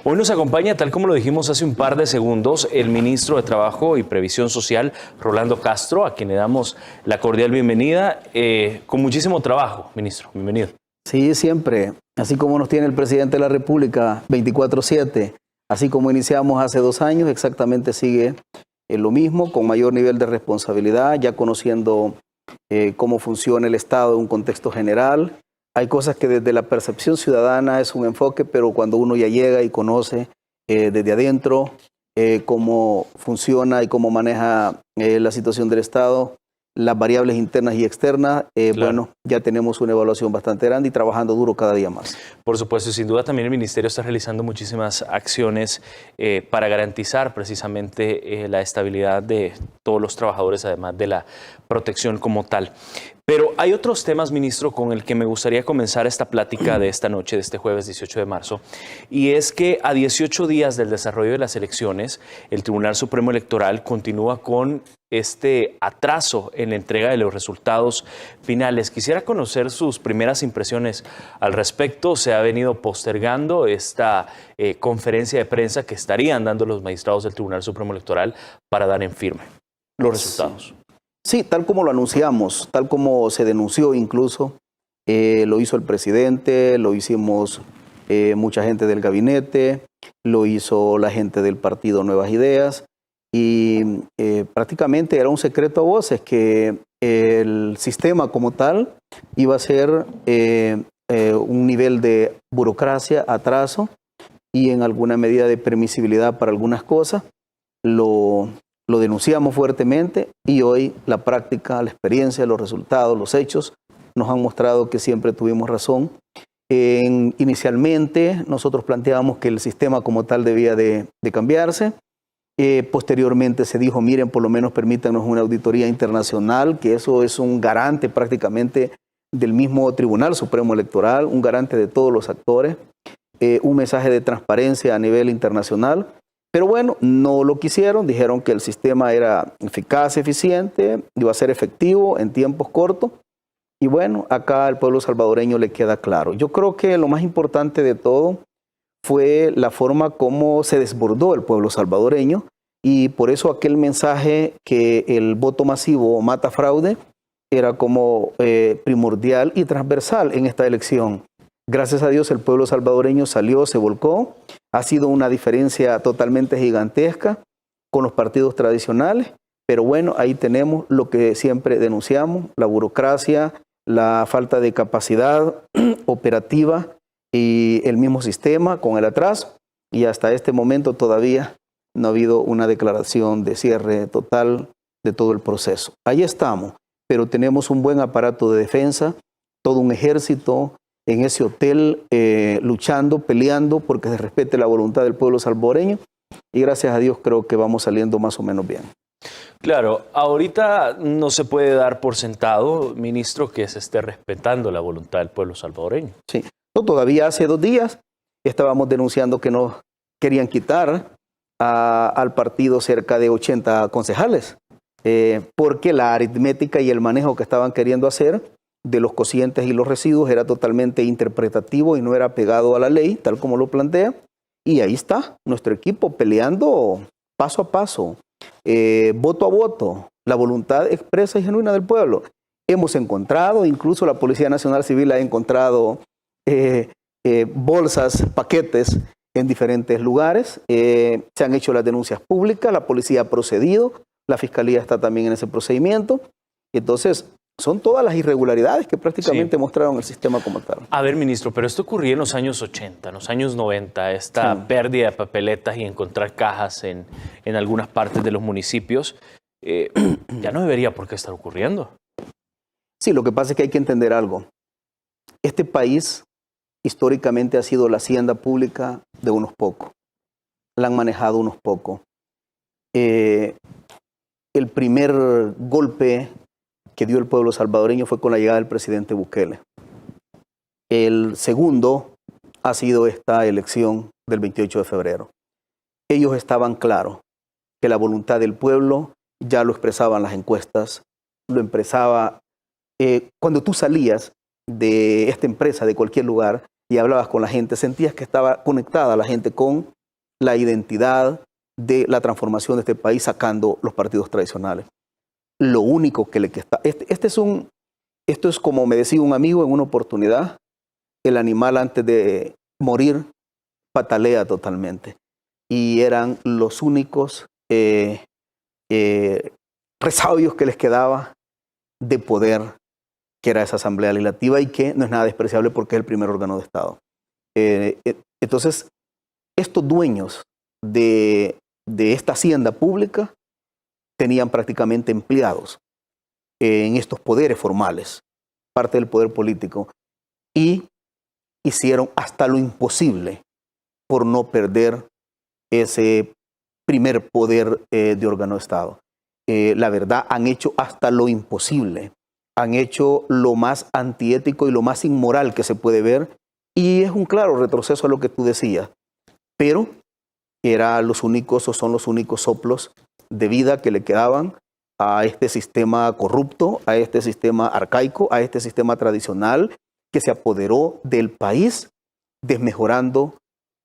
Hoy nos acompaña, tal como lo dijimos hace un par de segundos, el ministro de Trabajo y Previsión Social, Rolando Castro, a quien le damos la cordial bienvenida. Con muchísimo trabajo, ministro. Bienvenido. Sí, siempre. Así como nos tiene el presidente de la República 24/7, así como iniciamos hace 2 años, exactamente sigue lo mismo, con mayor nivel de responsabilidad, ya conociendo cómo funciona el Estado en un contexto general. Hay cosas que desde la percepción ciudadana es un enfoque, pero cuando uno ya llega y conoce desde adentro cómo funciona y cómo maneja la situación del Estado, las variables internas y externas, Claro. bueno, ya tenemos una evaluación bastante grande y trabajando duro cada día más. Por supuesto, sin duda también el Ministerio está realizando muchísimas acciones para garantizar precisamente la estabilidad de todos los trabajadores, además de la protección como tal. Pero hay otros temas, ministro, con el que me gustaría comenzar esta plática de esta noche, de este jueves 18 de marzo, y es que a 18 días del desarrollo de las elecciones, el Tribunal Supremo Electoral continúa con este atraso en la entrega de los resultados finales. Quisiera conocer sus primeras impresiones al respecto. Se ha venido postergando esta conferencia de prensa que estarían dando los magistrados del Tribunal Supremo Electoral para dar en firme los resultados. Sí, tal como lo anunciamos, tal como se denunció incluso, lo hizo el presidente, lo hicimos mucha gente del gabinete, lo hizo la gente del partido Nuevas Ideas y prácticamente era un secreto a voces que el sistema como tal iba a ser un nivel de burocracia, atraso y en alguna medida de permisibilidad para algunas cosas. Lo denunciamos fuertemente y hoy la práctica, la experiencia, los resultados, los hechos nos han mostrado que siempre tuvimos razón. Inicialmente nosotros planteábamos que el sistema como tal debía de cambiarse. Posteriormente se dijo, miren, por lo menos permítanos una auditoría internacional, que eso es un garante prácticamente del mismo Tribunal Supremo Electoral, un garante de todos los actores, un mensaje de transparencia a nivel internacional. Pero bueno, no lo quisieron, dijeron que el sistema era eficaz, eficiente, iba a ser efectivo en tiempos cortos. Y bueno, acá al pueblo salvadoreño le queda claro. Yo creo que lo más importante de todo fue la forma como se desbordó el pueblo salvadoreño y por eso aquel mensaje que el voto masivo mata fraude era como primordial y transversal en esta elección. Gracias a Dios el pueblo salvadoreño salió, se volcó. Ha sido una diferencia totalmente gigantesca con los partidos tradicionales, pero bueno, ahí tenemos lo que siempre denunciamos, la burocracia, la falta de capacidad operativa y el mismo sistema con el atraso, y hasta este momento todavía no ha habido una declaración de cierre total de todo el proceso. Ahí estamos, pero tenemos un buen aparato de defensa, todo un ejército en ese hotel luchando, peleando porque se respete la voluntad del pueblo salvadoreño y gracias a Dios creo que vamos saliendo más o menos bien. Claro, ahorita no se puede dar por sentado, ministro, que se esté respetando la voluntad del pueblo salvadoreño. Sí, no, todavía hace 2 días estábamos denunciando que nos querían quitar al partido cerca de 80 concejales porque la aritmética y el manejo que estaban queriendo hacer de los cocientes y los residuos era totalmente interpretativo y no era pegado a la ley, tal como lo plantea. Y ahí está nuestro equipo peleando paso a paso, voto a voto, la voluntad expresa y genuina del pueblo. Hemos encontrado, incluso la Policía Nacional Civil ha encontrado bolsas, paquetes en diferentes lugares. Se han hecho las denuncias públicas, la policía ha procedido, la fiscalía está también en ese procedimiento. Entonces, son todas las irregularidades que prácticamente mostraron el sistema como tal. A ver, ministro, pero esto ocurría en los años 80, en los años 90, esta pérdida de papeletas y encontrar cajas en algunas partes de los municipios. Ya no debería por qué estar ocurriendo. Sí, lo que pasa es que hay que entender algo. Este país históricamente ha sido la hacienda pública de unos pocos. La han manejado unos pocos. El primer golpe que dio el pueblo salvadoreño fue con la llegada del presidente Bukele. El segundo ha sido esta elección del 28 de febrero. Ellos estaban claros que la voluntad del pueblo ya lo expresaban las encuestas, lo expresaba cuando tú salías de esta empresa, de cualquier lugar, y hablabas con la gente, sentías que estaba conectada la gente con la identidad de la transformación de este país sacando los partidos tradicionales. Lo único que le queda, esto es como me decía un amigo en una oportunidad, el animal antes de morir patalea totalmente. Y eran los únicos resabios que les quedaba de poder, que era esa Asamblea Legislativa y que no es nada despreciable porque es el primer órgano de Estado. Entonces, estos dueños de esta hacienda pública tenían prácticamente empleados en estos poderes formales, parte del poder político, y hicieron hasta lo imposible por no perder ese primer poder de órgano de Estado. La verdad, han hecho hasta lo imposible, han hecho lo más antiético y lo más inmoral que se puede ver, y es un claro retroceso a lo que tú decías, pero eran los únicos o son los únicos soplos de vida que le quedaban a este sistema corrupto, a este sistema arcaico, a este sistema tradicional que se apoderó del país, desmejorando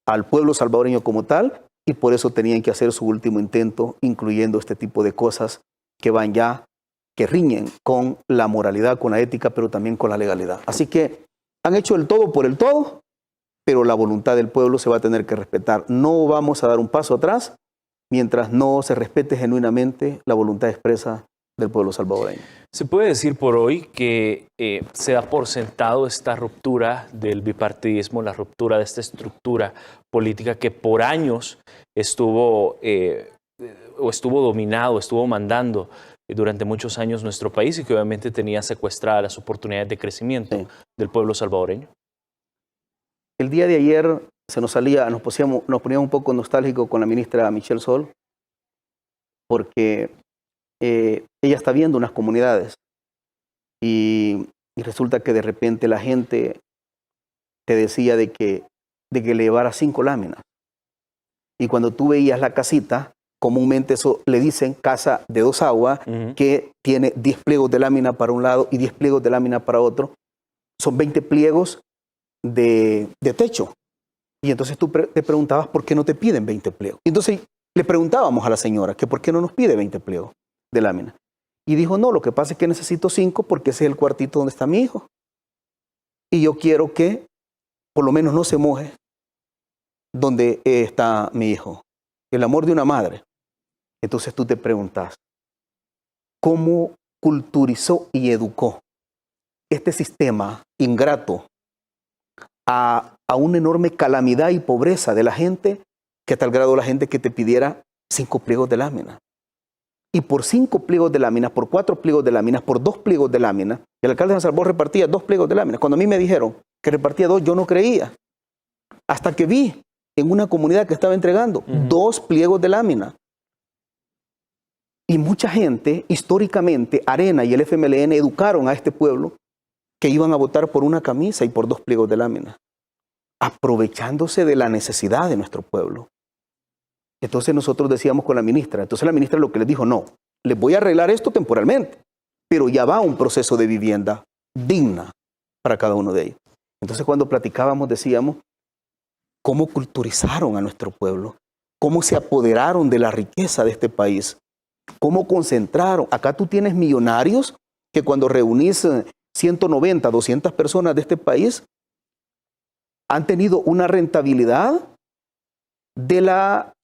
al pueblo salvadoreño como tal, y por eso tenían que hacer su último intento, incluyendo este tipo de cosas que van ya, que riñen con la moralidad, con la ética, pero también con la legalidad. Así que han hecho el todo por el todo, pero la voluntad del pueblo se va a tener que respetar. No vamos a dar un paso atrás mientras no se respete genuinamente la voluntad expresa del pueblo salvadoreño. ¿Se puede decir por hoy que se da por sentado esta ruptura del bipartidismo, la ruptura de esta estructura política que por años estuvo dominado, estuvo mandando durante muchos años nuestro país y que obviamente tenía secuestradas las oportunidades de crecimiento del pueblo salvadoreño? El día de ayer nos poníamos un poco nostálgicos con la ministra Michelle Sol, porque ella está viendo unas comunidades y resulta que de repente la gente te decía de que le llevara 5 láminas. Y cuando tú veías la casita, comúnmente eso le dicen casa de 2 aguas, que tiene 10 pliegos de lámina para un lado y 10 pliegos de lámina para otro. Son 20 pliegos de techo. Y entonces tú te preguntabas por qué no te piden 20 pliegos. Y entonces le preguntábamos a la señora que por qué no nos pide 20 pliegos de lámina. Y dijo, no, lo que pasa es que necesito 5 porque ese es el cuartito donde está mi hijo. Y yo quiero que por lo menos no se moje donde está mi hijo. El amor de una madre. Entonces tú te preguntas, ¿cómo culturizó y educó este sistema ingrato a una enorme calamidad y pobreza de la gente, que a tal grado la gente que te pidiera 5 pliegos de lámina? Y por 5 pliegos de lámina, por 4 pliegos de lámina, por 2 pliegos de lámina, el alcalde de San Salvador repartía 2 pliegos de lámina. Cuando a mí me dijeron que repartía 2, yo no creía. Hasta que vi en una comunidad que estaba entregando 2 pliegos de lámina. Y mucha gente, históricamente, Arena y el FMLN educaron a este pueblo que iban a votar por una camisa y por 2 pliegos de lámina, aprovechándose de la necesidad de nuestro pueblo. Entonces nosotros decíamos con la ministra, entonces la ministra lo que les dijo, no, les voy a arreglar esto temporalmente, pero ya va un proceso de vivienda digna para cada uno de ellos. Entonces cuando platicábamos decíamos, ¿cómo culturizaron a nuestro pueblo? ¿Cómo se apoderaron de la riqueza de este país? ¿Cómo concentraron? Acá tú tienes millonarios que cuando reunís 190, 200 personas de este país, han tenido una rentabilidad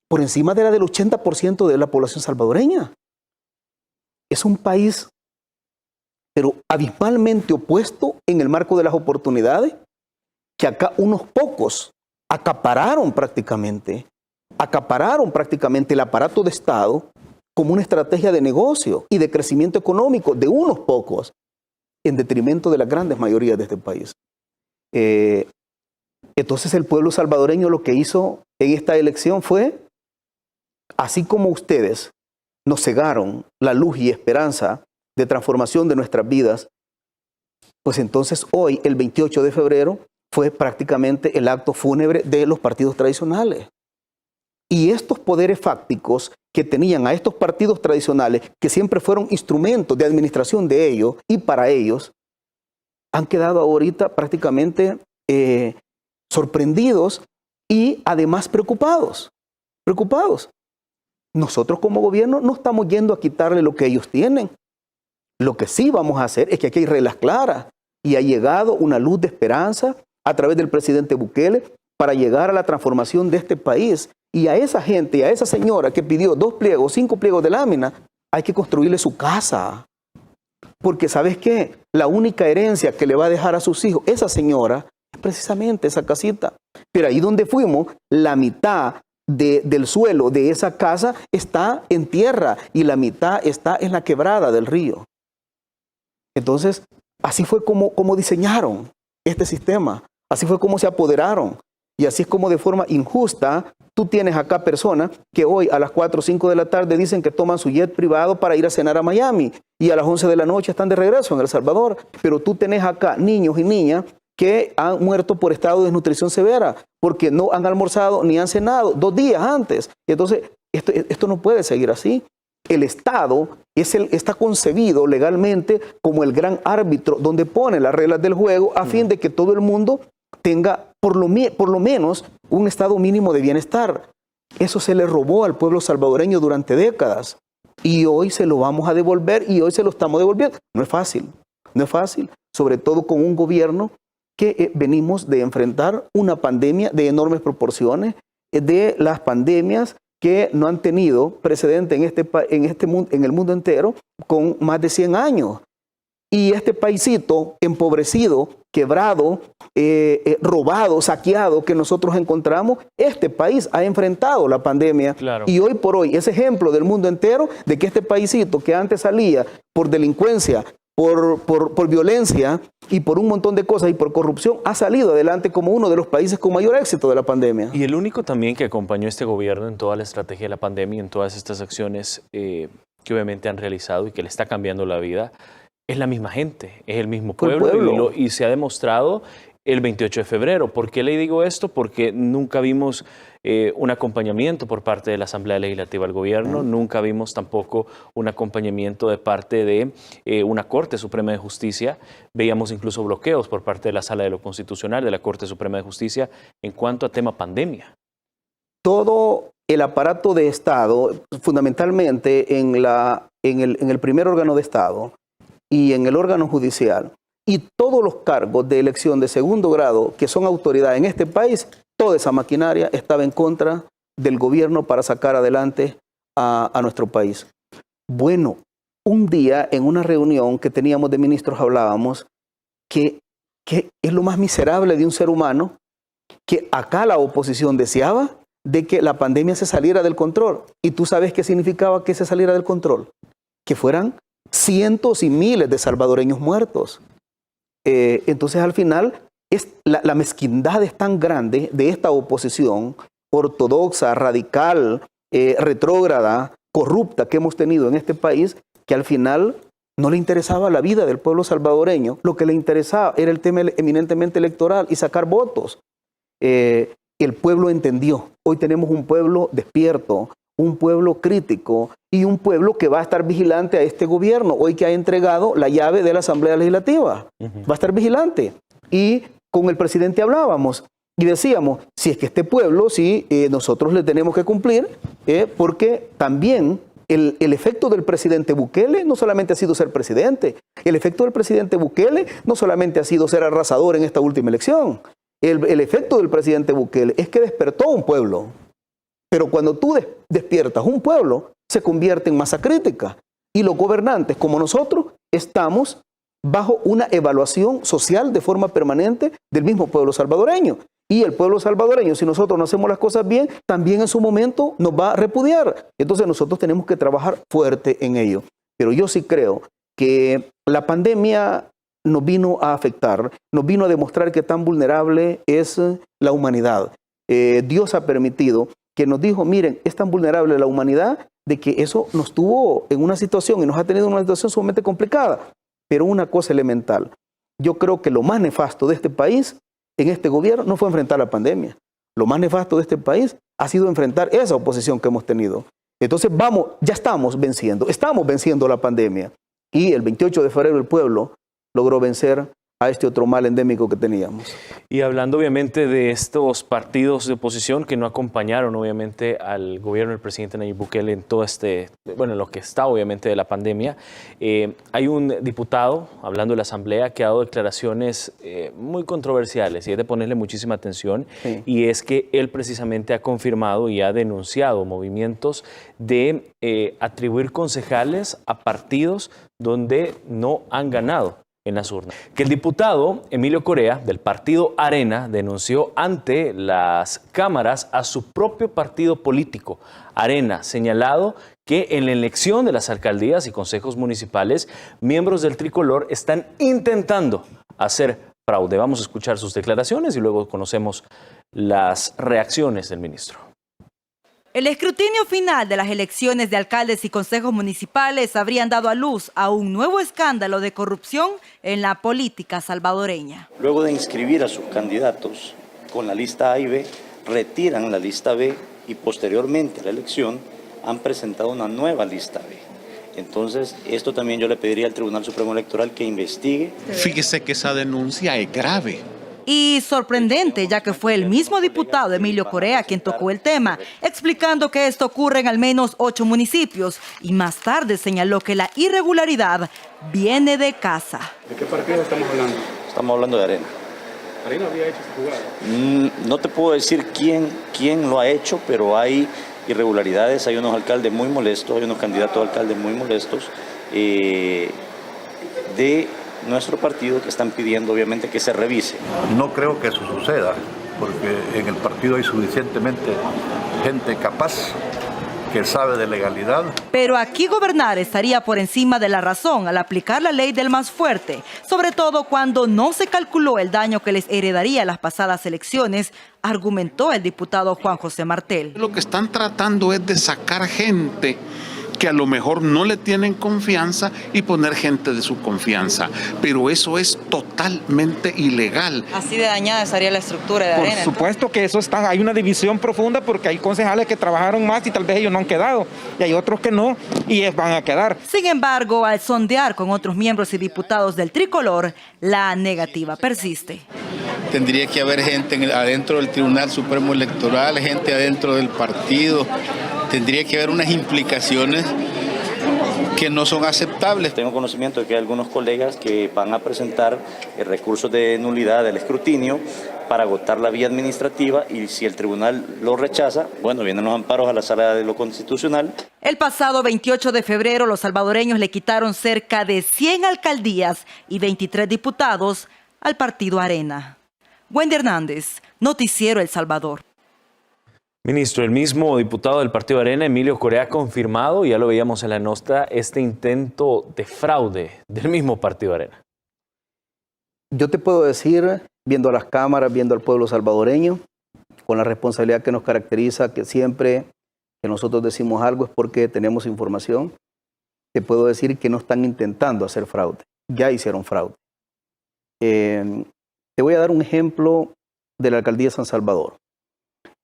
por encima de la del 80% de la población salvadoreña. Es un país, pero abismalmente opuesto en el marco de las oportunidades, que acá unos pocos acapararon prácticamente el aparato de Estado como una estrategia de negocio y de crecimiento económico de unos pocos, en detrimento de las grandes mayorías de este país. Entonces el pueblo salvadoreño lo que hizo en esta elección fue, así como ustedes nos cegaron la luz y esperanza de transformación de nuestras vidas, pues entonces hoy, el 28 de febrero, fue prácticamente el acto fúnebre de los partidos tradicionales. Y estos poderes fácticos que tenían a estos partidos tradicionales, que siempre fueron instrumentos de administración de ellos y para ellos, han quedado ahorita prácticamente sorprendidos y además preocupados. Preocupados. Nosotros como gobierno no estamos yendo a quitarle lo que ellos tienen. Lo que sí vamos a hacer es que aquí hay reglas claras y ha llegado una luz de esperanza a través del presidente Bukele para llegar a la transformación de este país. Y a esa gente, y a esa señora que pidió 2 pliegos, 5 pliegos de lámina, hay que construirle su casa. Porque ¿sabes qué? La única herencia que le va a dejar a sus hijos, esa señora, es precisamente esa casita. Pero ahí donde fuimos, la mitad del suelo de esa casa está en tierra y la mitad está en la quebrada del río. Entonces, así fue como diseñaron este sistema. Así fue como se apoderaron. Y así es como de forma injusta, tú tienes acá personas que hoy a las 4 o 5 de la tarde dicen que toman su jet privado para ir a cenar a Miami y a las 11 de la noche están de regreso en El Salvador. Pero tú tenés acá niños y niñas que han muerto por estado de desnutrición severa, porque no han almorzado ni han cenado 2 días antes. Entonces, esto no puede seguir así. El Estado está concebido legalmente como el gran árbitro donde pone las reglas del juego a fin de que todo el mundo tenga por lo menos un estado mínimo de bienestar. Eso se le robó al pueblo salvadoreño durante décadas y hoy se lo vamos a devolver y hoy se lo estamos devolviendo. No es fácil, sobre todo con un gobierno que venimos de enfrentar una pandemia de enormes proporciones, de las pandemias que no han tenido precedente en el mundo entero con más de 100 años. Y este paisito empobrecido, quebrado, robado, saqueado que nosotros encontramos, este país ha enfrentado la pandemia. Claro. Y hoy por hoy es ejemplo del mundo entero de que este paisito que antes salía por delincuencia, por violencia y por un montón de cosas y por corrupción, ha salido adelante como uno de los países con mayor éxito de la pandemia. Y el único también que acompañó a este gobierno en toda la estrategia de la pandemia, en todas estas acciones que obviamente han realizado y que le está cambiando la vida, es la misma gente, es el mismo pueblo. Y se ha demostrado el 28 de febrero. ¿Por qué le digo esto? Porque nunca vimos un acompañamiento por parte de la Asamblea Legislativa al gobierno, nunca vimos tampoco un acompañamiento de parte de una Corte Suprema de Justicia, veíamos incluso bloqueos por parte de la Sala de lo Constitucional de la Corte Suprema de Justicia en cuanto a tema pandemia. Todo el aparato de Estado, fundamentalmente en el primer órgano de Estado y en el órgano judicial, y todos los cargos de elección de segundo grado que son autoridad en este país, toda esa maquinaria estaba en contra del gobierno para sacar adelante a nuestro país. Bueno, un día en una reunión que teníamos de ministros hablábamos que es lo más miserable de un ser humano, que acá la oposición deseaba de que la pandemia se saliera del control. ¿Y tú sabes qué significaba que se saliera del control? Que fueran cientos y miles de salvadoreños muertos. Entonces al final la mezquindad es tan grande de esta oposición ortodoxa, radical, retrógrada, corrupta que hemos tenido en este país, que al final no le interesaba la vida del pueblo salvadoreño. Lo que le interesaba era el tema eminentemente electoral y sacar votos. El pueblo entendió. Hoy tenemos un pueblo despierto, un pueblo crítico y un pueblo que va a estar vigilante a este gobierno, hoy que ha entregado la llave de la Asamblea Legislativa. Va a estar vigilante. Y con el presidente hablábamos y decíamos, si es que este pueblo, sí, nosotros le tenemos que cumplir, porque también el efecto del presidente Bukele no solamente ha sido ser presidente, el efecto del presidente Bukele no solamente ha sido ser arrasador en esta última elección, el efecto del presidente Bukele es que despertó un pueblo. Pero cuando tú despiertas un pueblo, se convierte en masa crítica. Y los gobernantes, como nosotros, estamos bajo una evaluación social de forma permanente del mismo pueblo salvadoreño. Y el pueblo salvadoreño, si nosotros no hacemos las cosas bien, también en su momento nos va a repudiar. Entonces nosotros tenemos que trabajar fuerte en ello. Pero yo sí creo que la pandemia nos vino a afectar, nos vino a demostrar que tan vulnerable es la humanidad. Dios ha permitido que nos dijo, miren, es tan vulnerable la humanidad de que eso nos tuvo en una situación y nos ha tenido en una situación sumamente complicada. Pero una cosa elemental, yo creo que lo más nefasto de este país, en este gobierno, no fue enfrentar la pandemia. Lo más nefasto de este país ha sido enfrentar esa oposición que hemos tenido. Entonces ya estamos venciendo la pandemia. Y el 28 de febrero el pueblo logró vencer a este otro mal endémico que teníamos. Y hablando obviamente de estos partidos de oposición que no acompañaron obviamente al gobierno del presidente Nayib Bukele en todo en lo que está obviamente de la pandemia, hay un diputado, hablando de la Asamblea, que ha dado declaraciones muy controversiales y es de ponerle muchísima atención, sí. Y es que él precisamente ha confirmado y ha denunciado movimientos de atribuir concejales a partidos donde no han ganado en las urnas. Que el diputado Emilio Corea, del partido Arena, denunció ante las cámaras a su propio partido político, Arena, señalado que en la elección de las alcaldías y consejos municipales, miembros del tricolor están intentando hacer fraude. Vamos a escuchar sus declaraciones y luego conocemos las reacciones del ministro. El escrutinio final de las elecciones de alcaldes y consejos municipales habrían dado a luz a un nuevo escándalo de corrupción en la política salvadoreña. Luego de inscribir a sus candidatos con la lista A y B, retiran la lista B y posteriormente a la elección han presentado una nueva lista B. Entonces, esto también yo le pediría al Tribunal Supremo Electoral que investigue. Fíjese que esa denuncia es grave. Y sorprendente, ya que fue el mismo diputado Emilio Corea quien tocó el tema, explicando que esto ocurre en al menos 8 municipios y más tarde señaló que la irregularidad viene de casa. ¿De qué partido estamos hablando? Estamos hablando de Arena. ¿Arena había hecho esa jugada? No te puedo decir quién lo ha hecho, pero hay irregularidades, hay unos alcaldes muy molestos, hay unos candidatos a alcaldes muy molestos de nuestro partido que están pidiendo obviamente que se revise. No creo que eso suceda, porque en el partido hay suficientemente gente capaz que sabe de legalidad. Pero aquí gobernar estaría por encima de la razón al aplicar la ley del más fuerte, sobre todo cuando no se calculó el daño que les heredaría las pasadas elecciones, argumentó el diputado Juan José Martel. Lo que están tratando es de sacar gente que a lo mejor no le tienen confianza y poner gente de su confianza, pero eso es totalmente ilegal. Así de dañada estaría la estructura de Arena. Por supuesto que eso está, hay una división profunda porque hay concejales que trabajaron más y tal vez ellos no han quedado, y hay otros que no y van a quedar. Sin embargo, al sondear con otros miembros y diputados del tricolor, la negativa persiste. Tendría que haber gente adentro del Tribunal Supremo Electoral, gente adentro del partido. Tendría que haber unas implicaciones que no son aceptables. Tengo conocimiento de que hay algunos colegas que van a presentar recursos de nulidad del escrutinio para agotar la vía administrativa y si el tribunal lo rechaza, bueno, vienen los amparos a la Sala de lo Constitucional. El pasado 28 de febrero los salvadoreños le quitaron cerca de 100 alcaldías y 23 diputados al partido Arena. Wendy Hernández, Noticiero El Salvador. Ministro, el mismo diputado del partido Arena, Emilio Corea, ha confirmado, ya lo veíamos en la nota, este intento de fraude del mismo partido Arena. Yo te puedo decir, viendo a las cámaras, viendo al pueblo salvadoreño, con la responsabilidad que nos caracteriza, que siempre que nosotros decimos algo es porque tenemos información, te puedo decir que no están intentando hacer fraude, ya hicieron fraude. Te voy a dar un ejemplo de la alcaldía de San Salvador.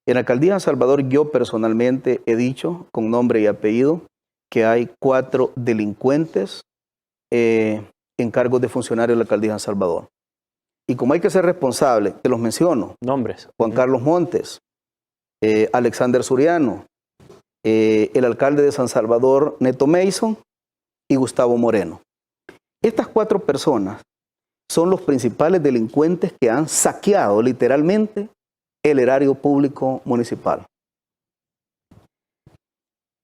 En la alcaldía de San Salvador yo personalmente he dicho, con nombre y apellido, que hay 4 delincuentes en cargos de funcionarios de la alcaldía de San Salvador. Y como hay que ser responsable, te los menciono. Nombres. Juan Carlos Montes, Alexander Suriano, el alcalde de San Salvador, Neto Mason, y Gustavo Moreno. Estas 4 personas son los principales delincuentes que han saqueado literalmente el erario público municipal.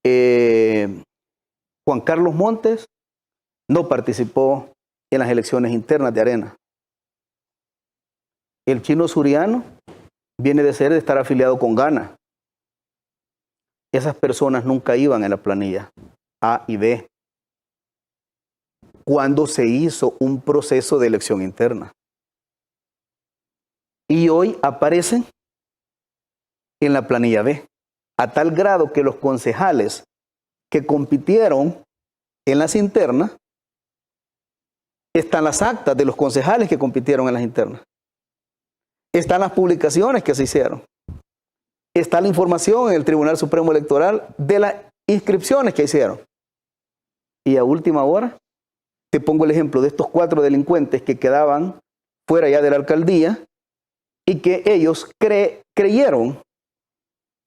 Juan Carlos Montes no participó en las elecciones internas de Arena. El chino Suriano viene de estar afiliado con Gana. Esas personas nunca iban en la planilla A y B cuando se hizo un proceso de elección interna. Y hoy aparecen en la planilla B, a tal grado que los concejales que compitieron en las internas, están las actas de los concejales que compitieron en las internas, están las publicaciones que se hicieron, está la información en el Tribunal Supremo Electoral de las inscripciones que hicieron. Y a última hora, te pongo el ejemplo de estos 4 delincuentes que quedaban fuera ya de la alcaldía y que ellos creyeron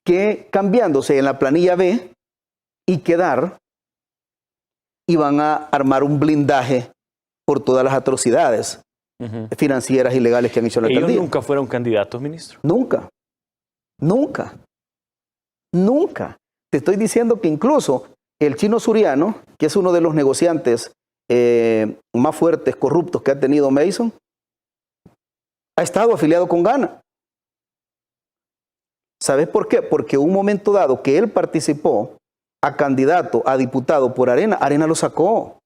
que cambiándose en la planilla B y quedar, iban a armar un blindaje por todas las atrocidades financieras y legales que han hecho la alcaldía. ¿Ellos nunca fueron candidatos, ministro? Nunca. Nunca. Nunca. Te estoy diciendo que incluso el Chino Suriano, que es uno de los negociantes más fuertes, corruptos que ha tenido Mason, ha estado afiliado con Gana. ¿Sabes por qué? Porque un momento dado que él participó a candidato, a diputado por Arena, Arena lo sacó.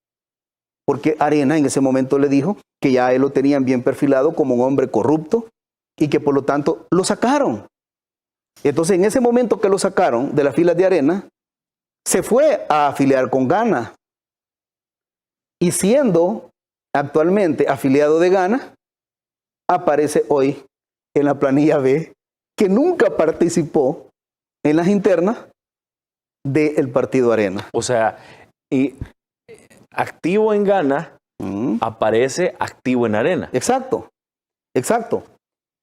Porque Arena en ese momento le dijo que ya él lo tenían bien perfilado como un hombre corrupto y que por lo tanto lo sacaron. Entonces en ese momento que lo sacaron de las filas de Arena, se fue a afiliar con Gana. Y siendo actualmente afiliado de Gana, aparece hoy en la planilla B que nunca participó en las internas del partido Arena. O sea, y activo en Gana, aparece activo en Arena. Exacto, exacto.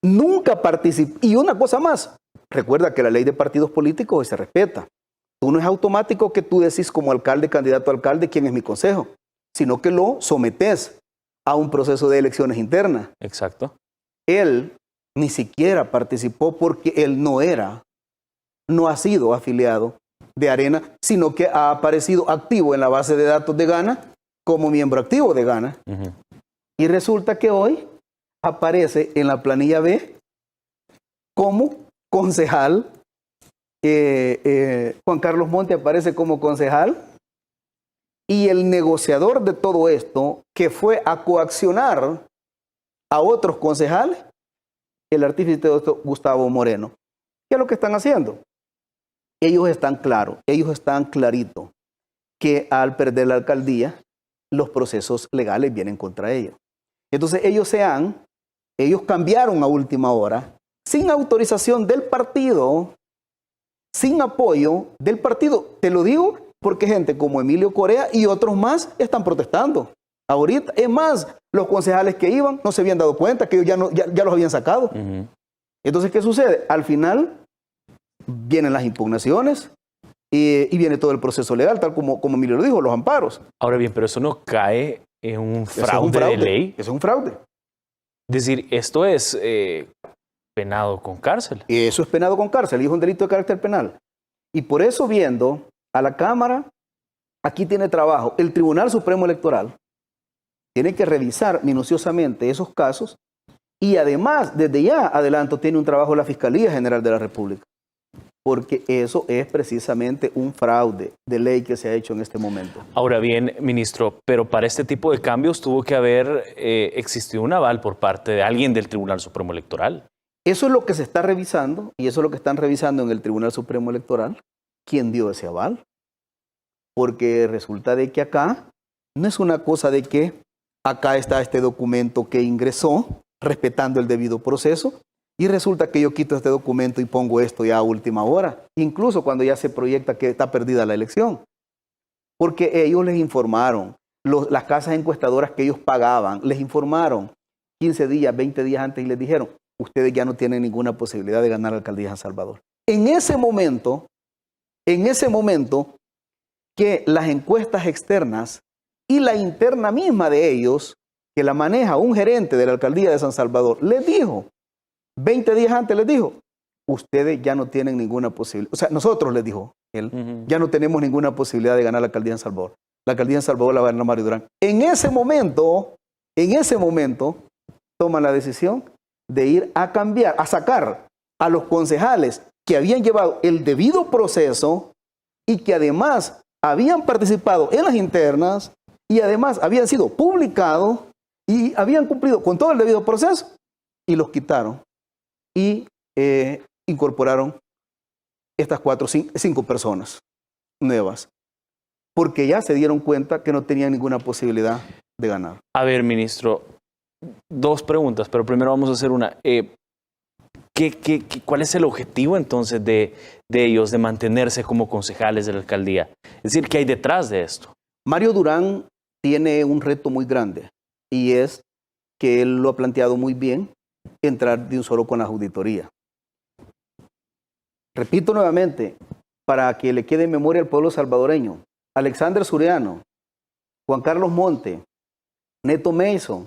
Nunca participó. Y una cosa más, recuerda que la ley de partidos políticos se respeta. Tú no es automático que tú decís como alcalde, candidato a alcalde, quién es mi consejo, sino que lo sometes a un proceso de elecciones internas. Exacto. Él ni siquiera participó porque él no ha sido afiliado de Arena, sino que ha aparecido activo en la base de datos de Gana como miembro activo de Gana. Y resulta que hoy aparece en la planilla B como concejal. Juan Carlos Monte aparece como concejal y el negociador de todo esto, que fue a coaccionar a otros concejales, el artífice de esto, Gustavo Moreno. ¿Qué es lo que están haciendo? Ellos están claros, ellos están claritos que al perder la alcaldía, los procesos legales vienen contra ellos. Entonces ellos cambiaron a última hora, sin autorización del partido, sin apoyo del partido. Te lo digo porque gente como Emilio Corea y otros más están protestando. Ahorita, es más, los concejales que iban no se habían dado cuenta que ellos ya los habían sacado. Entonces, ¿qué sucede? Al final vienen las impugnaciones y viene todo el proceso legal, tal como Emilio lo dijo, los amparos. Ahora bien, pero eso no cae en un fraude de ley. Es un fraude. Es decir, esto es penado con cárcel. Eso es penado con cárcel y es un delito de carácter penal. Y por eso, viendo a la Cámara, aquí tiene trabajo el Tribunal Supremo Electoral, tiene que revisar minuciosamente esos casos y además, desde ya adelanto, tiene un trabajo la Fiscalía General de la República, porque eso es precisamente un fraude de ley que se ha hecho en este momento. Ahora bien, ministro, pero para este tipo de cambios tuvo que haber existido un aval por parte de alguien del Tribunal Supremo Electoral. Eso es lo que se está revisando y eso es lo que están revisando en el Tribunal Supremo Electoral. ¿Quién dio ese aval? Porque resulta de que acá no es una cosa de que acá está este documento que ingresó respetando el debido proceso y resulta que yo quito este documento y pongo esto ya a última hora, incluso cuando ya se proyecta que está perdida la elección. Porque ellos les informaron, las casas encuestadoras que ellos pagaban, les informaron 15 días, 20 días antes y les dijeron, ustedes ya no tienen ninguna posibilidad de ganar la alcaldía de San Salvador. En ese momento que las encuestas externas y la interna misma de ellos, que la maneja un gerente de la alcaldía de San Salvador, les dijo, 20 días antes les dijo, ustedes ya no tienen ninguna posibilidad, o sea, nosotros les dijo él, ya no tenemos ninguna posibilidad de ganar la alcaldía de San Salvador. La alcaldía de San Salvador la va a ganar Mario Durán. En ese momento, toman la decisión de ir a cambiar, a sacar a los concejales que habían llevado el debido proceso y que además habían participado en las internas y además habían sido publicados y habían cumplido con todo el debido proceso y los quitaron y incorporaron estas 5 personas nuevas porque ya se dieron cuenta que no tenían ninguna posibilidad de ganar. A ver, ministro, 2 preguntas, pero primero vamos a hacer una. ¿Cuál es el objetivo entonces de ellos de mantenerse como concejales de la alcaldía? Es decir, ¿qué hay detrás de esto? Mario Durán tiene un reto muy grande y es que él lo ha planteado muy bien, entrar de un solo con las auditorías. Repito nuevamente, para que le quede en memoria al pueblo salvadoreño, Alexander Suriano, Juan Carlos Monte, Neto Mason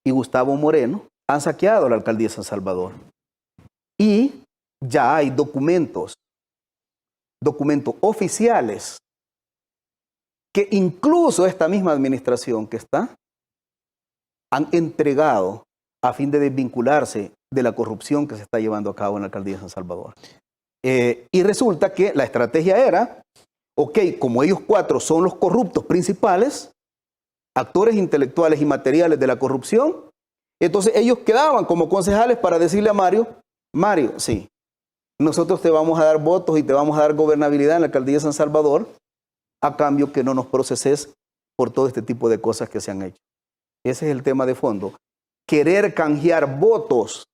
y Gustavo Moreno han saqueado la alcaldía de San Salvador. Y ya hay documentos oficiales que incluso esta misma administración que está, han entregado a fin de desvincularse de la corrupción que se está llevando a cabo en la alcaldía de San Salvador. Y resulta que la estrategia era, ok, como ellos cuatro son los corruptos principales, actores intelectuales y materiales de la corrupción, entonces ellos quedaban como concejales para decirle a Mario, sí, nosotros te vamos a dar votos y te vamos a dar gobernabilidad en la alcaldía de San Salvador, a cambio que no nos proceses por todo este tipo de cosas que se han hecho. Ese es el tema de fondo. Querer canjear votos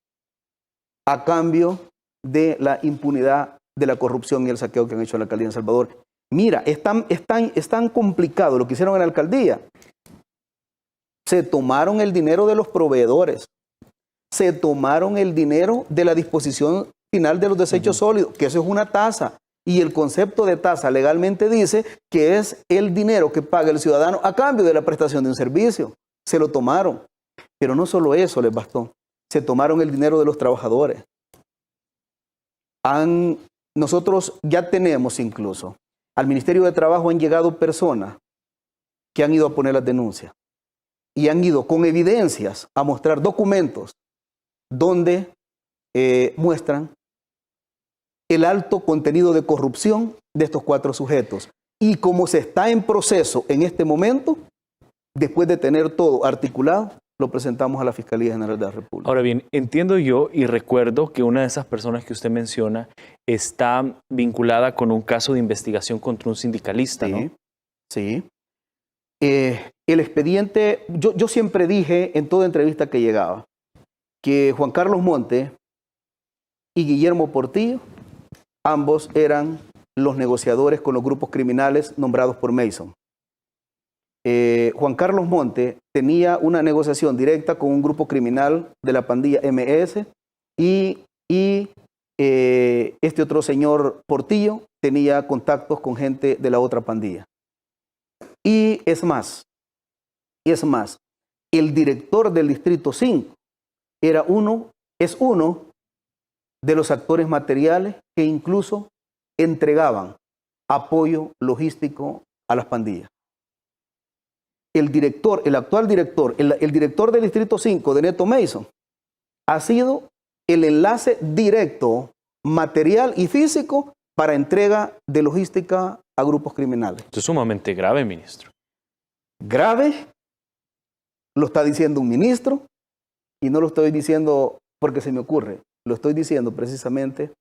a cambio de la impunidad, de la corrupción y el saqueo que han hecho en la alcaldía de San Salvador. Mira, es tan complicado lo que hicieron en la alcaldía. Se tomaron el dinero de los proveedores. Se tomaron el dinero de la disposición final de los desechos sólidos, que eso es una tasa. Y el concepto de tasa legalmente dice que es el dinero que paga el ciudadano a cambio de la prestación de un servicio. Se lo tomaron. Pero no solo eso les bastó. Se tomaron el dinero de los trabajadores. Nosotros ya tenemos incluso, al Ministerio de Trabajo han llegado personas que han ido a poner las denuncias y han ido con evidencias a mostrar documentos donde muestran el alto contenido de corrupción de estos cuatro sujetos. Y como se está en proceso en este momento, después de tener todo articulado, lo presentamos a la Fiscalía General de la República. Ahora bien, entiendo yo y recuerdo que una de esas personas que usted menciona está vinculada con un caso de investigación contra un sindicalista, ¿no? Sí. El expediente, yo siempre dije en toda entrevista que llegaba que Juan Carlos Monte y Guillermo Portillo, ambos eran los negociadores con los grupos criminales nombrados por Mason. Juan Carlos Monte tenía una negociación directa con un grupo criminal de la pandilla MS y este otro señor Portillo tenía contactos con gente de la otra pandilla. Y es más, el director del Distrito 5 es uno de los actores materiales que incluso entregaban apoyo logístico a las pandillas. El actual director, el director del Distrito 5 de Neto Mason, ha sido el enlace directo, material y físico para entrega de logística a grupos criminales. Esto es sumamente grave, ministro. Grave, lo está diciendo un ministro, y no lo estoy diciendo porque se me ocurre, lo estoy diciendo precisamente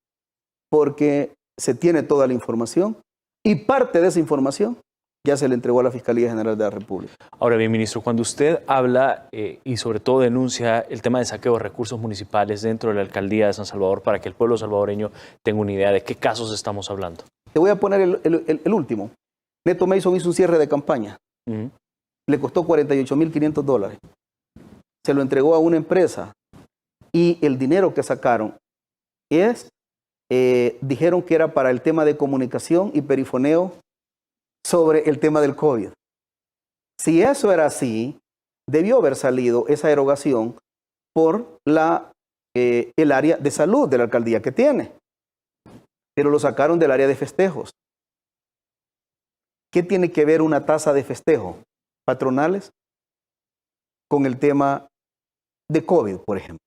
porque se tiene toda la información y parte de esa información ya se le entregó a la Fiscalía General de la República. Ahora bien, ministro, cuando usted habla y sobre todo denuncia el tema de saqueo de recursos municipales dentro de la alcaldía de San Salvador, para que el pueblo salvadoreño tenga una idea de qué casos estamos hablando. Te voy a poner el último. Neto Mason hizo un cierre de campaña. Le costó $48,500. Se lo entregó a una empresa y el dinero que sacaron dijeron que era para el tema de comunicación y perifoneo sobre el tema del COVID. Si eso era así, debió haber salido esa erogación por el área de salud de la alcaldía que tiene. Pero lo sacaron del área de festejos. ¿Qué tiene que ver una tasa de festejo patronales con el tema de COVID, por ejemplo?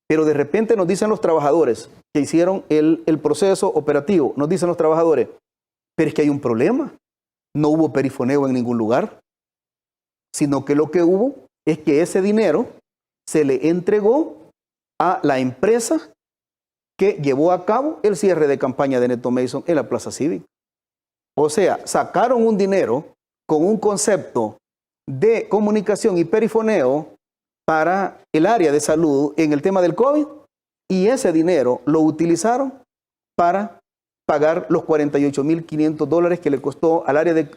Pero de repente nos dicen los trabajadores que hicieron el proceso operativo, nos dicen los trabajadores, pero es que hay un problema. No hubo perifoneo en ningún lugar, sino que lo que hubo es que ese dinero se le entregó a la empresa que llevó a cabo el cierre de campaña de Neto Mason en la Plaza Cívica. O sea, sacaron un dinero con un concepto de comunicación y perifoneo para el área de salud en el tema del COVID y ese dinero lo utilizaron para pagar los $48,500 que le costó al área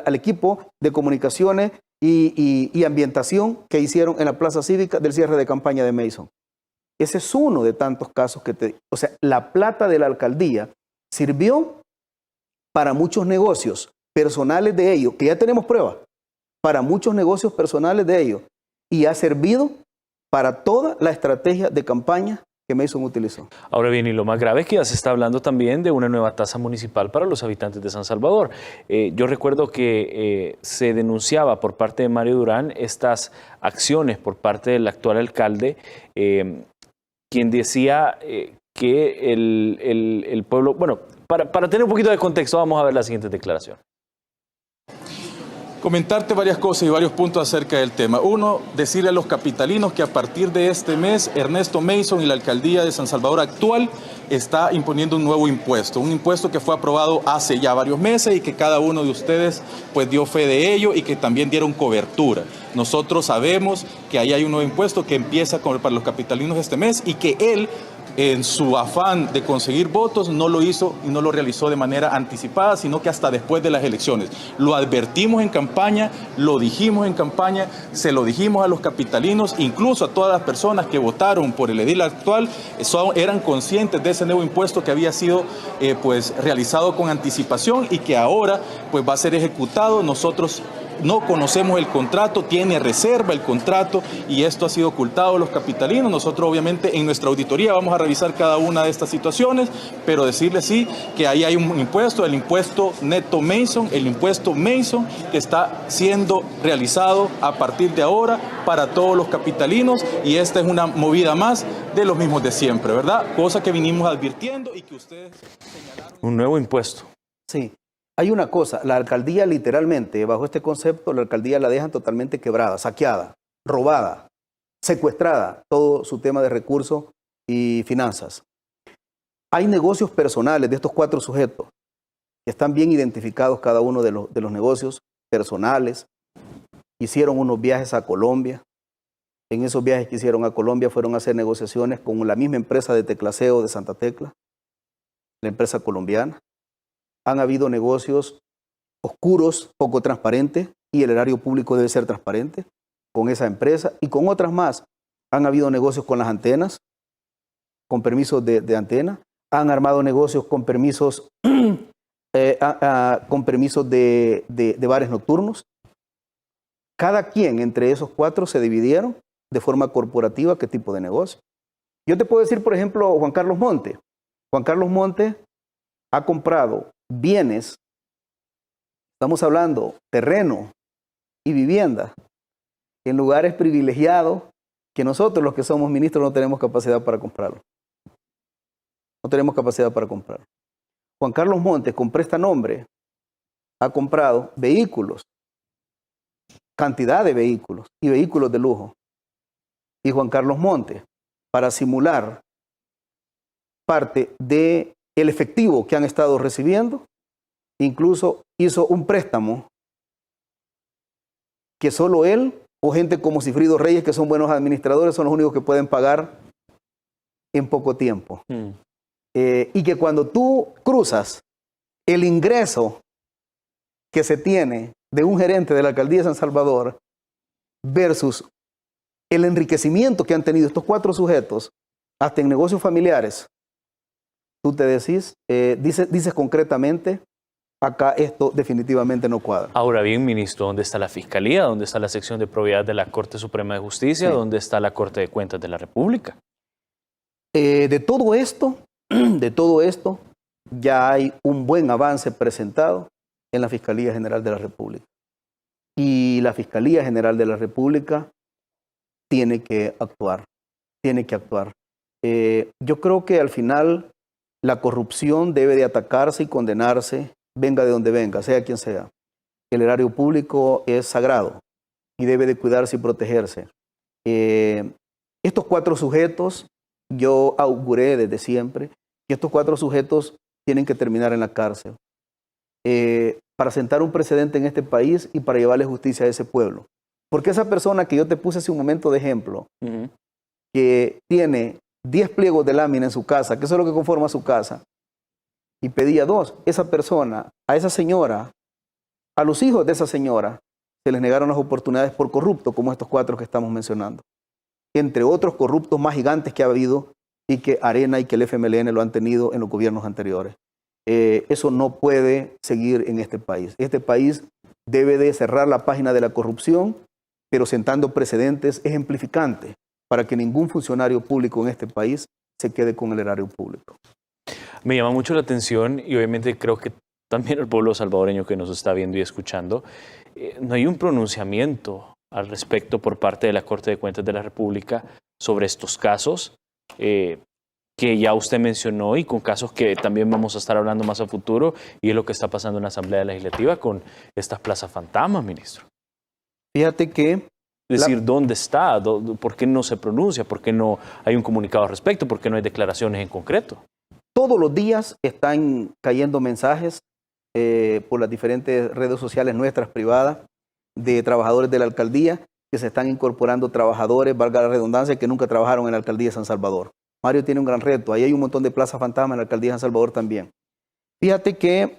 al equipo de comunicaciones y ambientación que hicieron en la plaza cívica del cierre de campaña de Mason. Ese es uno de tantos casos o sea, la plata de la alcaldía sirvió para muchos negocios personales de ellos, que ya tenemos pruebas, para muchos negocios personales de ellos, y ha servido para toda la estrategia de campaña que Mason utilizó. Ahora bien, y lo más grave es que ya se está hablando también de una nueva tasa municipal para los habitantes de San Salvador. Yo recuerdo que se denunciaba por parte de Mario Durán estas acciones por parte del actual alcalde, quien decía que el pueblo... Bueno, para tener un poquito de contexto, vamos a ver la siguiente declaración. Comentarte varias cosas y varios puntos acerca del tema. Uno, decirle a los capitalinos que a partir de este mes, Ernesto Mason y la alcaldía de San Salvador actual está imponiendo un nuevo impuesto. Un impuesto que fue aprobado hace ya varios meses y que cada uno de ustedes pues dio fe de ello y que también dieron cobertura. Nosotros sabemos que ahí hay un nuevo impuesto que empieza para los capitalinos este mes y que él, en su afán de conseguir votos, no lo hizo y no lo realizó de manera anticipada, sino que hasta después de las elecciones. Lo advertimos en campaña, lo dijimos en campaña, se lo dijimos a los capitalinos, incluso a todas las personas que votaron por el edil actual, eran conscientes de ese nuevo impuesto que había sido pues realizado con anticipación y que ahora pues va a ser ejecutado. Nosotros no conocemos el contrato, tiene reserva el contrato y esto ha sido ocultado a los capitalinos. Nosotros obviamente en nuestra auditoría vamos a revisar cada una de estas situaciones, pero decirles sí que ahí hay un impuesto, el impuesto neto Mason, el impuesto Mason que está siendo realizado a partir de ahora para todos los capitalinos y esta es una movida más de los mismos de siempre, ¿verdad? Cosa que vinimos advirtiendo y que ustedes señalaron. Un nuevo impuesto. Sí. Hay una cosa, la alcaldía literalmente, bajo este concepto, la alcaldía la dejan totalmente quebrada, saqueada, robada, secuestrada, todo su tema de recursos y finanzas. Hay negocios personales de estos 4 sujetos que están bien identificados cada uno de los negocios personales. Hicieron unos viajes a Colombia. En esos viajes que hicieron a Colombia fueron a hacer negociaciones con la misma empresa de teclaseo de Santa Tecla, la empresa colombiana. Han habido negocios oscuros, poco transparentes, y el erario público debe ser transparente con esa empresa y con otras más. Han habido negocios con las antenas, con permisos de antena. Han armado negocios con permisos, con permisos de bares nocturnos. Cada quien entre esos 4 se dividieron de forma corporativa qué tipo de negocio. Yo te puedo decir, por ejemplo, Juan Carlos Monte. Juan Carlos Monte ha comprado bienes, estamos hablando terreno y vivienda, en lugares privilegiados que nosotros los que somos ministros no tenemos capacidad para comprarlo. No tenemos capacidad para comprarlo. Juan Carlos Montes, con prestanombre, ha comprado vehículos, cantidad de vehículos y vehículos de lujo. Y Juan Carlos Montes, para simular parte de el efectivo que han estado recibiendo, incluso hizo un préstamo que solo él o gente como Cifrido Reyes, que son buenos administradores, son los únicos que pueden pagar en poco tiempo. Y que cuando tú cruzas el ingreso que se tiene de un gerente de la alcaldía de San Salvador versus el enriquecimiento que han tenido estos 4 sujetos, hasta en negocios familiares, tú te dices concretamente, acá esto definitivamente no cuadra. Ahora bien, ministro, ¿dónde está la Fiscalía? ¿Dónde está la sección de probidad de la Corte Suprema de Justicia? Sí. ¿Dónde está la Corte de Cuentas de la República? De todo esto, ya hay un buen avance presentado en la Fiscalía General de la República. Y la Fiscalía General de la República tiene que actuar. Yo creo que al final la corrupción debe de atacarse y condenarse, venga de donde venga, sea quien sea. El erario público es sagrado y debe de cuidarse y protegerse. Estos 4 sujetos, yo auguré desde siempre que estos 4 sujetos tienen que terminar en la cárcel para sentar un precedente en este país y para llevarle justicia a ese pueblo. Porque esa persona que yo te puse hace un momento de ejemplo, que tiene 10 pliegos de lámina en su casa, que eso es lo que conforma su casa, y pedía 2, esa persona, a esa señora, a los hijos de esa señora, se les negaron las oportunidades por corruptos, como estos 4 que estamos mencionando. Entre otros corruptos más gigantes que ha habido y que Arena y que el FMLN lo han tenido en los gobiernos anteriores. Eso no puede seguir en este país. Este país debe de cerrar la página de la corrupción, pero sentando precedentes ejemplificantes para que ningún funcionario público en este país se quede con el erario público. Me llama mucho la atención y obviamente creo que también el pueblo salvadoreño que nos está viendo y escuchando, no hay un pronunciamiento al respecto por parte de la Corte de Cuentas de la República sobre estos casos que ya usted mencionó y con casos que también vamos a estar hablando más a futuro, y es lo que está pasando en la Asamblea Legislativa con estas plazas fantasmas, ministro. Fíjate que... Es decir, ¿dónde está? ¿Por qué no se pronuncia? ¿Por qué no hay un comunicado al respecto? ¿Por qué no hay declaraciones en concreto? Todos los días están cayendo mensajes por las diferentes redes sociales nuestras privadas de trabajadores de la alcaldía que se están incorporando trabajadores, valga la redundancia, que nunca trabajaron en la alcaldía de San Salvador. Mario tiene un gran reto. Ahí hay un montón de plazas fantasmas en la alcaldía de San Salvador también. Fíjate que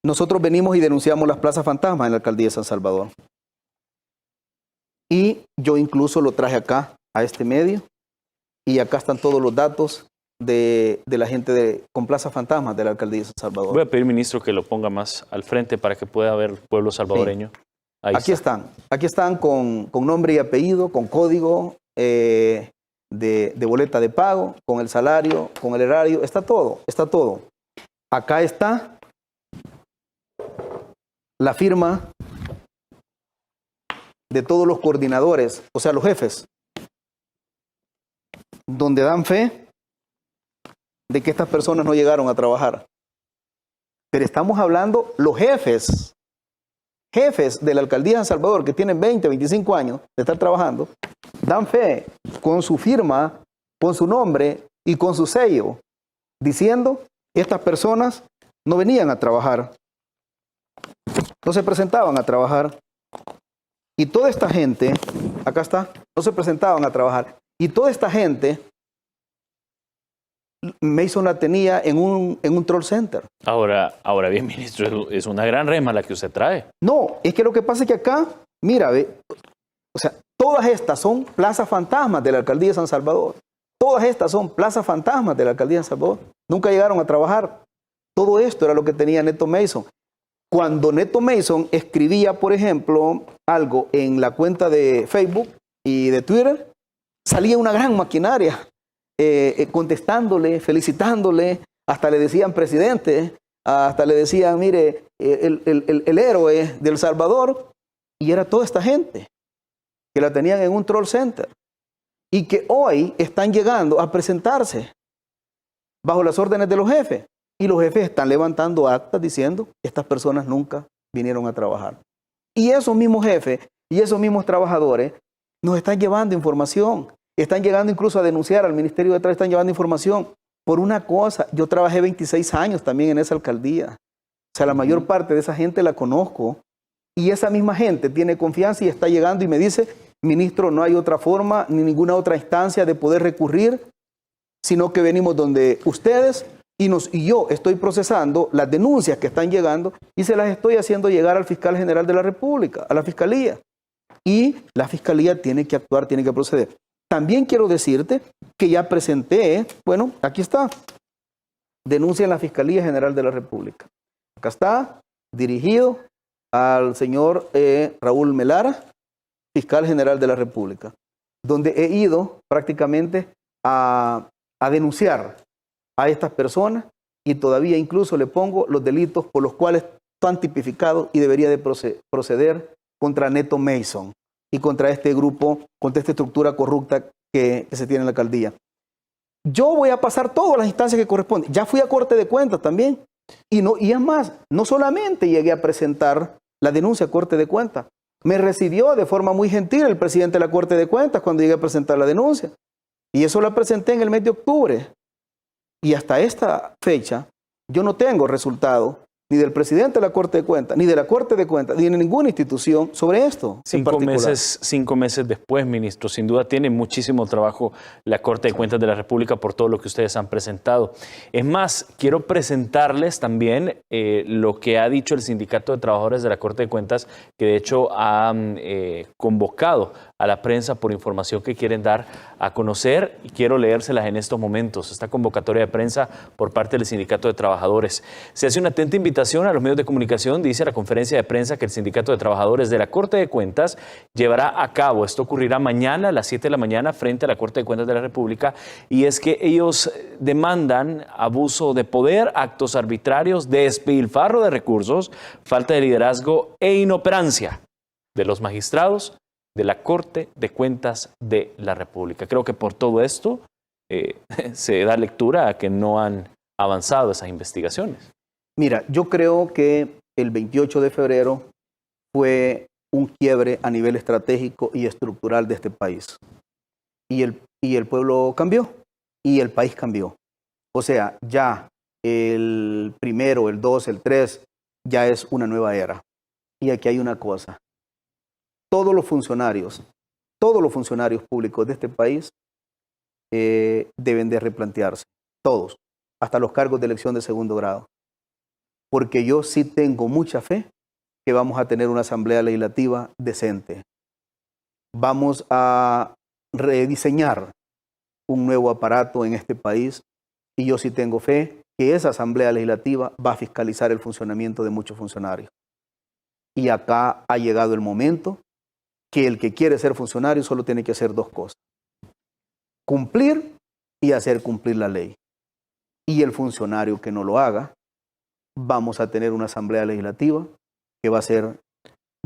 nosotros venimos y denunciamos las plazas fantasmas en la alcaldía de San Salvador. Y yo incluso lo traje acá, a este medio, y acá están todos los datos de la gente con plazas fantasmas de la alcaldía de San Salvador. Voy a pedir, ministro, que lo ponga más al frente para que pueda ver el pueblo salvadoreño. Sí. Aquí están con nombre y apellido, con código de boleta de pago, con el salario, con el erario, está todo. Acá está la firma de todos los coordinadores, o sea, los jefes, donde dan fe de que estas personas no llegaron a trabajar. Pero estamos hablando los jefes de la alcaldía de San Salvador, que tienen 20, 25 años de estar trabajando, dan fe con su firma, con su nombre y con su sello, diciendo que estas personas no venían a trabajar, no se presentaban a trabajar. Y toda esta gente, acá está, no se presentaban a trabajar. Y toda esta gente, Mason la tenía en un troll center. Ahora bien, ministro, es una gran rema la que usted trae. No, es que lo que pasa es que acá, mira, o sea, todas estas son plazas fantasmas de la alcaldía de San Salvador. Todas estas son plazas fantasmas de la alcaldía de San Salvador. Nunca llegaron a trabajar. Todo esto era lo que tenía Neto Mason. Cuando Neto Mason escribía, por ejemplo, algo en la cuenta de Facebook y de Twitter, salía una gran maquinaria contestándole, felicitándole, hasta le decían presidente, hasta le decían, mire, el héroe de El Salvador, y era toda esta gente que la tenían en un troll center y que hoy están llegando a presentarse bajo las órdenes de los jefes. Y los jefes están levantando actas diciendo que estas personas nunca vinieron a trabajar. Y esos mismos jefes y esos mismos trabajadores nos están llevando información. Están llegando incluso a denunciar al Ministerio de Trabajo, están llevando información. Por una cosa, yo trabajé 26 años también en esa alcaldía. O sea, la mayor parte de esa gente la conozco. Y esa misma gente tiene confianza y está llegando y me dice, ministro, no hay otra forma ni ninguna otra instancia de poder recurrir, sino que venimos donde ustedes... Y yo estoy procesando las denuncias que están llegando y se las estoy haciendo llegar al fiscal general de la República, a la fiscalía. Y la fiscalía tiene que actuar, tiene que proceder. También quiero decirte que ya presenté, bueno, aquí está, denuncia en la Fiscalía General de la República. Acá está, dirigido al señor Raúl Melara, fiscal general de la República, donde he ido prácticamente a denunciar a estas personas y todavía incluso le pongo los delitos por los cuales están tipificados y debería de proceder contra Neto Mason y contra este grupo, contra esta estructura corrupta que se tiene en la alcaldía. Yo voy a pasar todas las instancias que corresponden. Ya fui a Corte de Cuentas también. Y es más, no solamente llegué a presentar la denuncia a Corte de Cuentas, me recibió de forma muy gentil el presidente de la Corte de Cuentas cuando llegué a presentar la denuncia. Y eso la presenté en el mes de octubre. Y hasta esta fecha, yo no tengo resultado ni del presidente de la Corte de Cuentas, ni de la Corte de Cuentas, ni de ninguna institución sobre esto. 5 meses después, ministro, sin duda tiene muchísimo trabajo la Corte de Cuentas de la República por todo lo que ustedes han presentado. Es más, quiero presentarles también lo que ha dicho el Sindicato de Trabajadores de la Corte de Cuentas, que de hecho ha convocado a la prensa por información que quieren dar a conocer, y quiero leérselas en estos momentos. Esta convocatoria de prensa por parte del Sindicato de Trabajadores. Se hace una atenta invitación a los medios de comunicación, dice la conferencia de prensa que el Sindicato de Trabajadores de la Corte de Cuentas llevará a cabo. Esto ocurrirá mañana a las 7 de la mañana frente a la Corte de Cuentas de la República, y es que ellos demandan abuso de poder, actos arbitrarios, despilfarro de recursos, falta de liderazgo e inoperancia de los magistrados de la Corte de Cuentas de la República. Creo que por todo esto se da lectura a que no han avanzado esas investigaciones. Mira, yo creo que el 28 de febrero fue un quiebre a nivel estratégico y estructural de este país. Y el pueblo cambió y el país cambió. O sea, ya el 1, el 2, el 3 ya es una nueva era. Y aquí hay una cosa. Todos los funcionarios públicos de este país deben de replantearse, todos, hasta los cargos de elección de segundo grado. Porque yo sí tengo mucha fe que vamos a tener una asamblea legislativa decente. Vamos a rediseñar un nuevo aparato en este país, y yo sí tengo fe que esa asamblea legislativa va a fiscalizar el funcionamiento de muchos funcionarios. Y acá ha llegado el momento que el que quiere ser funcionario solo tiene que hacer 2 cosas: cumplir y hacer cumplir la ley. Y el funcionario que no lo haga, vamos a tener una asamblea legislativa que va a ser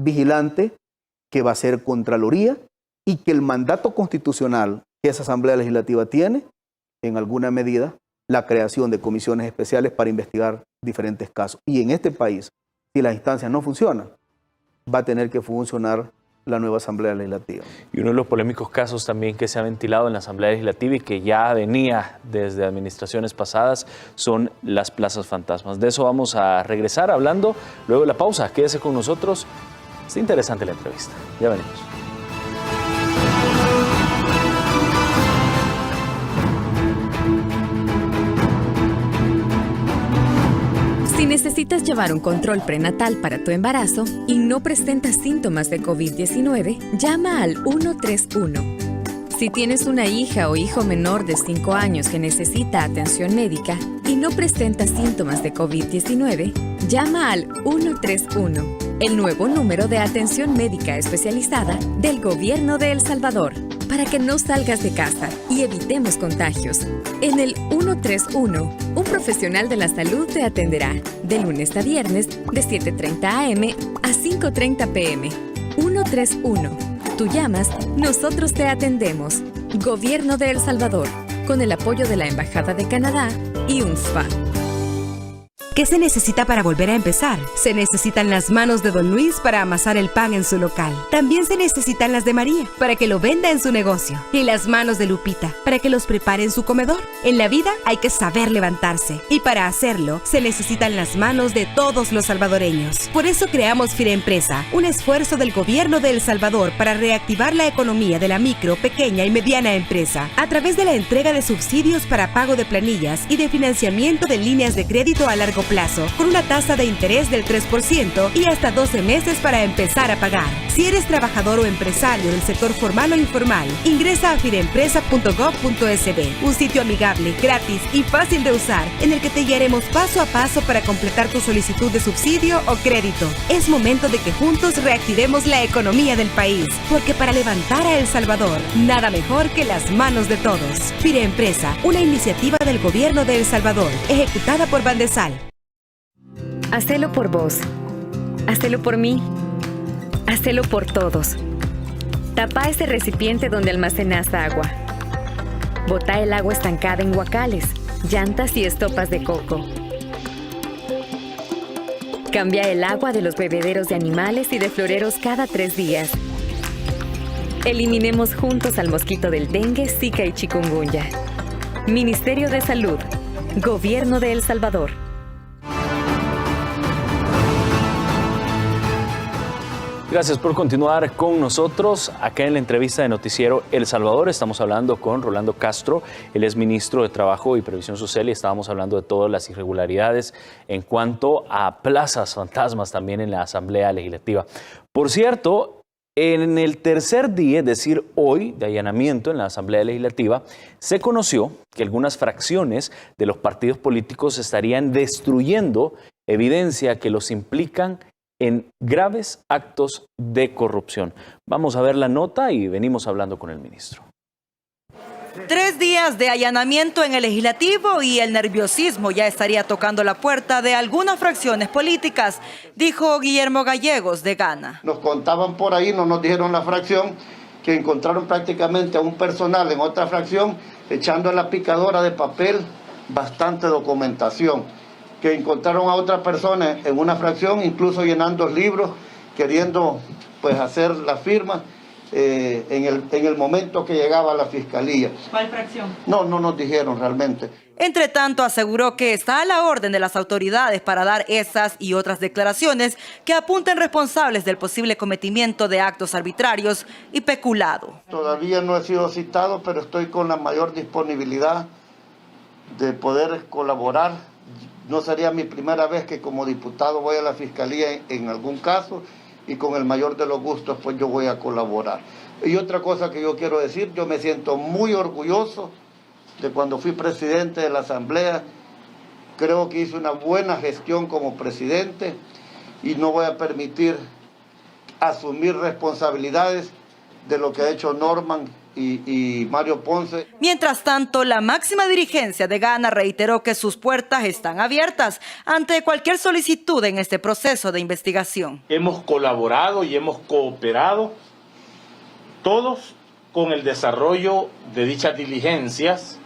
vigilante, que va a ser contraloría, y que el mandato constitucional que esa asamblea legislativa tiene, en alguna medida, la creación de comisiones especiales para investigar diferentes casos. Y en este país, si las instancias no funcionan, va a tener que funcionar la nueva Asamblea Legislativa. Y uno de los polémicos casos también que se ha ventilado en la Asamblea Legislativa y que ya venía desde administraciones pasadas son las plazas fantasmas. De eso vamos a regresar hablando luego de la pausa. Quédese con nosotros. Está interesante la entrevista. Ya venimos. Si necesitas llevar un control prenatal para tu embarazo y no presentas síntomas de COVID-19, llama al 131. Si tienes una hija o hijo menor de 5 años que necesita atención médica y no presenta síntomas de COVID-19, llama al 131, el nuevo número de atención médica especializada del Gobierno de El Salvador, para que no salgas de casa y evitemos contagios. En el 131, un profesional de la salud te atenderá de lunes a viernes de 7:30 a.m. a 5:30 p.m. 131. Tú llamas, nosotros te atendemos. Gobierno de El Salvador, con el apoyo de la Embajada de Canadá y UNSPA. ¿Qué se necesita para volver a empezar? Se necesitan las manos de Don Luis para amasar el pan en su local. También se necesitan las de María para que lo venda en su negocio. Y las manos de Lupita para que los prepare en su comedor. En la vida hay que saber levantarse. Y para hacerlo, se necesitan las manos de todos los salvadoreños. Por eso creamos Firempresa, un esfuerzo del Gobierno de El Salvador para reactivar la economía de la micro, pequeña y mediana empresa a través de la entrega de subsidios para pago de planillas y de financiamiento de líneas de crédito a largo plazo, con una tasa de interés del 3% y hasta 12 meses para empezar a pagar. Si eres trabajador o empresario del sector formal o informal, ingresa a firempresa.gov.sb, un sitio amigable, gratis y fácil de usar, en el que te guiaremos paso a paso para completar tu solicitud de subsidio o crédito. Es momento de que juntos reactivemos la economía del país, porque para levantar a El Salvador, nada mejor que las manos de todos. Firempresa, una iniciativa del Gobierno de El Salvador, ejecutada por Bandesal. Hacelo por vos. Hacelo por mí. Hacelo por todos. Tapa ese recipiente donde almacenas agua. Botá el agua estancada en guacales, llantas y estopas de coco. Cambia el agua de los bebederos de animales y de floreros cada 3 días. Eliminemos juntos al mosquito del dengue, zika y chikungunya. Ministerio de Salud. Gobierno de El Salvador. Gracias por continuar con nosotros. Acá en la entrevista de Noticiero El Salvador estamos hablando con Rolando Castro. Él es ministro de Trabajo y Previsión Social y estábamos hablando de todas las irregularidades en cuanto a plazas fantasmas también en la Asamblea Legislativa. Por cierto, en el tercer día, es decir, hoy, de allanamiento en la Asamblea Legislativa, se conoció que algunas fracciones de los partidos políticos estarían destruyendo evidencia que los implican en graves actos de corrupción. Vamos a ver la nota y venimos hablando con el ministro. 3 días de allanamiento en el legislativo y el nerviosismo ya estaría tocando la puerta de algunas fracciones políticas, dijo Guillermo Gallegos de Gana. Nos contaban por ahí, no nos dijeron la fracción, que encontraron prácticamente a un personal en otra fracción echando en la picadora de papel bastante documentación, que encontraron a otra persona en una fracción incluso llenando libros, queriendo pues hacer la firma en el momento que llegaba la fiscalía. ¿Cuál fracción? No nos dijeron realmente. Entre tanto, aseguró que está a la orden de las autoridades para dar esas y otras declaraciones que apunten responsables del posible cometimiento de actos arbitrarios y peculado. Todavía no he sido citado, pero estoy con la mayor disponibilidad de poder colaborar. No sería mi primera vez que como diputado voy a la fiscalía en algún caso, y con el mayor de los gustos pues yo voy a colaborar. Y otra cosa que yo quiero decir, yo me siento muy orgulloso de cuando fui presidente de la Asamblea. Creo que hice una buena gestión como presidente y no voy a permitir asumir responsabilidades de lo que ha hecho Norman y Mario Ponce. Mientras tanto, la máxima dirigencia de Gana reiteró que sus puertas están abiertas ante cualquier solicitud en este proceso de investigación. Hemos colaborado y hemos cooperado todos con el desarrollo de dichas diligencias.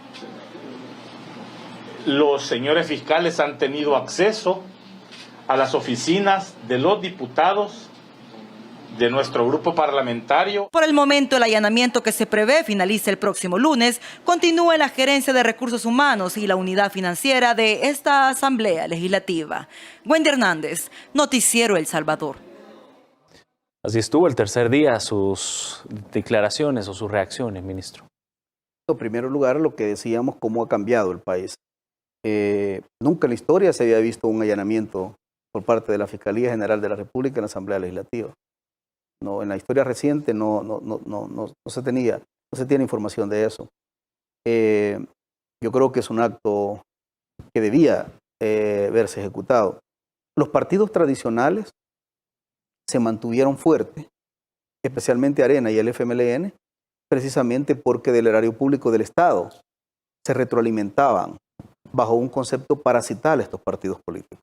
Los señores fiscales han tenido acceso a las oficinas de los diputados de nuestro grupo parlamentario. Por el momento, el allanamiento que se prevé finaliza el próximo lunes continúa en la Gerencia de Recursos Humanos y la Unidad Financiera de esta Asamblea Legislativa. Wendy Hernández, Noticiero El Salvador. Así estuvo el tercer día, sus declaraciones o sus reacciones, ministro. En primer lugar, lo que decíamos, cómo ha cambiado el país. Nunca en la historia se había visto un allanamiento por parte de la Fiscalía General de la República en la Asamblea Legislativa. No, en la historia reciente no se tiene información de eso. Yo creo que es un acto que debía verse ejecutado. Los partidos tradicionales se mantuvieron fuertes, especialmente Arena y el FMLN, precisamente porque del erario público del Estado se retroalimentaban bajo un concepto parasital estos partidos políticos.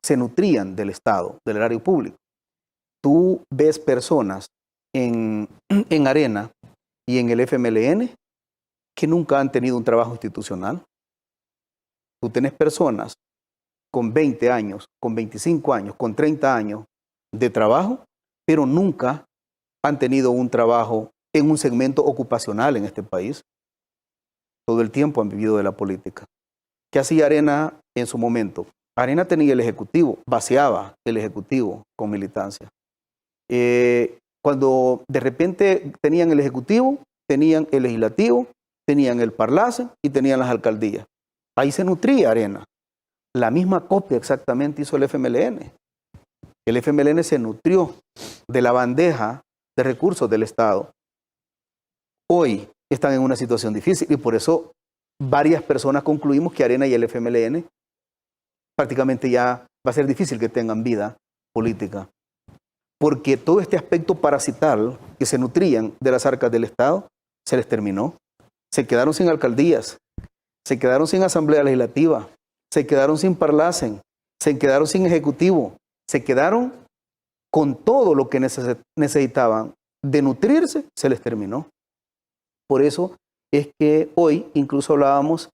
Se nutrían del Estado, del erario público. Tú ves personas en Arena y en el FMLN que nunca han tenido un trabajo institucional. Tú tienes personas con 20 años, con 25 años, con 30 años de trabajo, pero nunca han tenido un trabajo en un segmento ocupacional en este país. Todo el tiempo han vivido de la política. ¿Qué hacía Arena en su momento? Arena tenía el Ejecutivo, vaciaba el Ejecutivo con militancia. Cuando de repente tenían el Ejecutivo, tenían el Legislativo, tenían el Parlace y tenían las alcaldías. Ahí se nutría Arena. La misma copia exactamente hizo el FMLN. El FMLN se nutrió de la bandeja de recursos del Estado. Hoy están en una situación difícil y por eso varias personas concluimos que Arena y el FMLN prácticamente ya va a ser difícil que tengan vida política. Porque todo este aspecto parasital que se nutrían de las arcas del Estado se les terminó. Se quedaron sin alcaldías, se quedaron sin asamblea legislativa, se quedaron sin parlacen, se quedaron sin ejecutivo, se quedaron con todo lo que necesitaban de nutrirse, se les terminó. Por eso es que hoy incluso hablábamos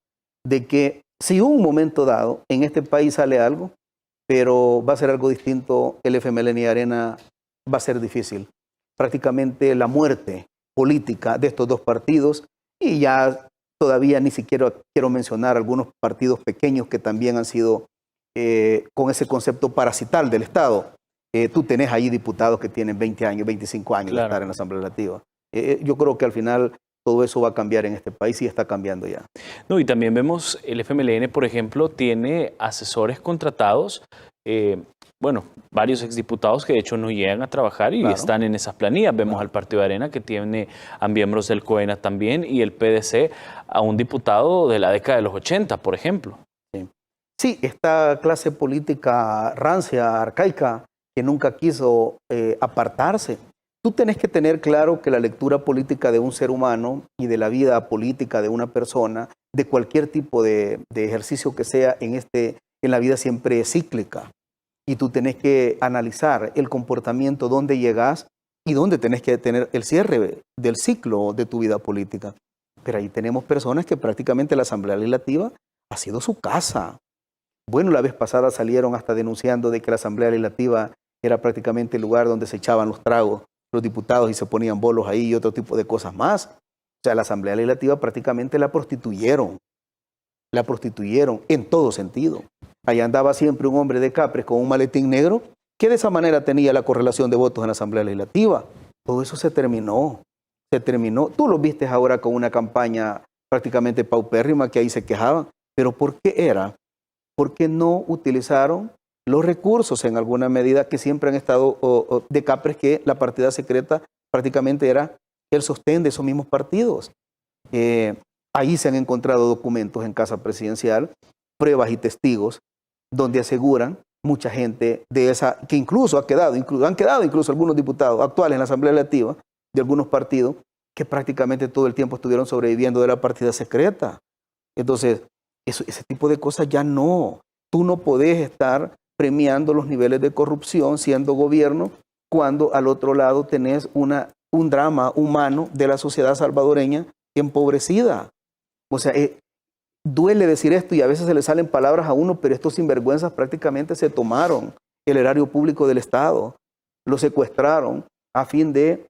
de que si un momento dado en este país sale algo, pero va a ser algo distinto, el FMLN y Arena va a ser difícil. Prácticamente la muerte política de estos dos partidos, y ya todavía ni siquiera quiero mencionar algunos partidos pequeños que también han sido con ese concepto parasital del Estado. Tú tenés ahí diputados que tienen 20 años, 25 años de estar en la Asamblea Legislativa. Yo creo que al final todo eso va a cambiar en este país y está cambiando ya. No, y también vemos el FMLN, por ejemplo, tiene asesores contratados, varios exdiputados que de hecho no llegan a trabajar y están en esas planillas. Vemos al Partido de Arena que tiene a miembros del COENA también y el PDC a un diputado de la década de los 80, por ejemplo. Sí, esta clase política rancia, arcaica, que nunca quiso apartarse. Tú tenés que tener claro que la lectura política de un ser humano y de la vida política de una persona, de cualquier tipo de ejercicio que sea en la vida, siempre es cíclica. Y tú tenés que analizar el comportamiento, dónde llegás y dónde tenés que tener el cierre del ciclo de tu vida política. Pero ahí tenemos personas que prácticamente la Asamblea Legislativa ha sido su casa. Bueno, la vez pasada salieron hasta denunciando de que la Asamblea Legislativa era prácticamente el lugar donde se echaban los tragos los diputados y se ponían bolos ahí y otro tipo de cosas más. O sea, la Asamblea Legislativa prácticamente la prostituyeron en todo sentido. Allá andaba siempre un hombre de Capres con un maletín negro que de esa manera tenía la correlación de votos en la Asamblea Legislativa. Todo eso se terminó. Tú lo viste ahora con una campaña prácticamente paupérrima que ahí se quejaban. ¿Pero por qué era? Porque no utilizaron los recursos en alguna medida que siempre han estado de Capres, que la partida secreta prácticamente era el sostén de esos mismos partidos. Ahí se han encontrado documentos en Casa Presidencial, pruebas y testigos, donde aseguran mucha gente de esa, que incluso han quedado incluso algunos diputados actuales en la Asamblea Legislativa de algunos partidos, que prácticamente todo el tiempo estuvieron sobreviviendo de la partida secreta. Entonces, ese tipo de cosas ya no. Tú no podés estar premiando los niveles de corrupción siendo gobierno cuando al otro lado tenés un drama humano de la sociedad salvadoreña empobrecida. O sea, duele decir esto y a veces se le salen palabras a uno, pero estos sinvergüenzas prácticamente se tomaron el erario público del Estado, lo secuestraron a fin de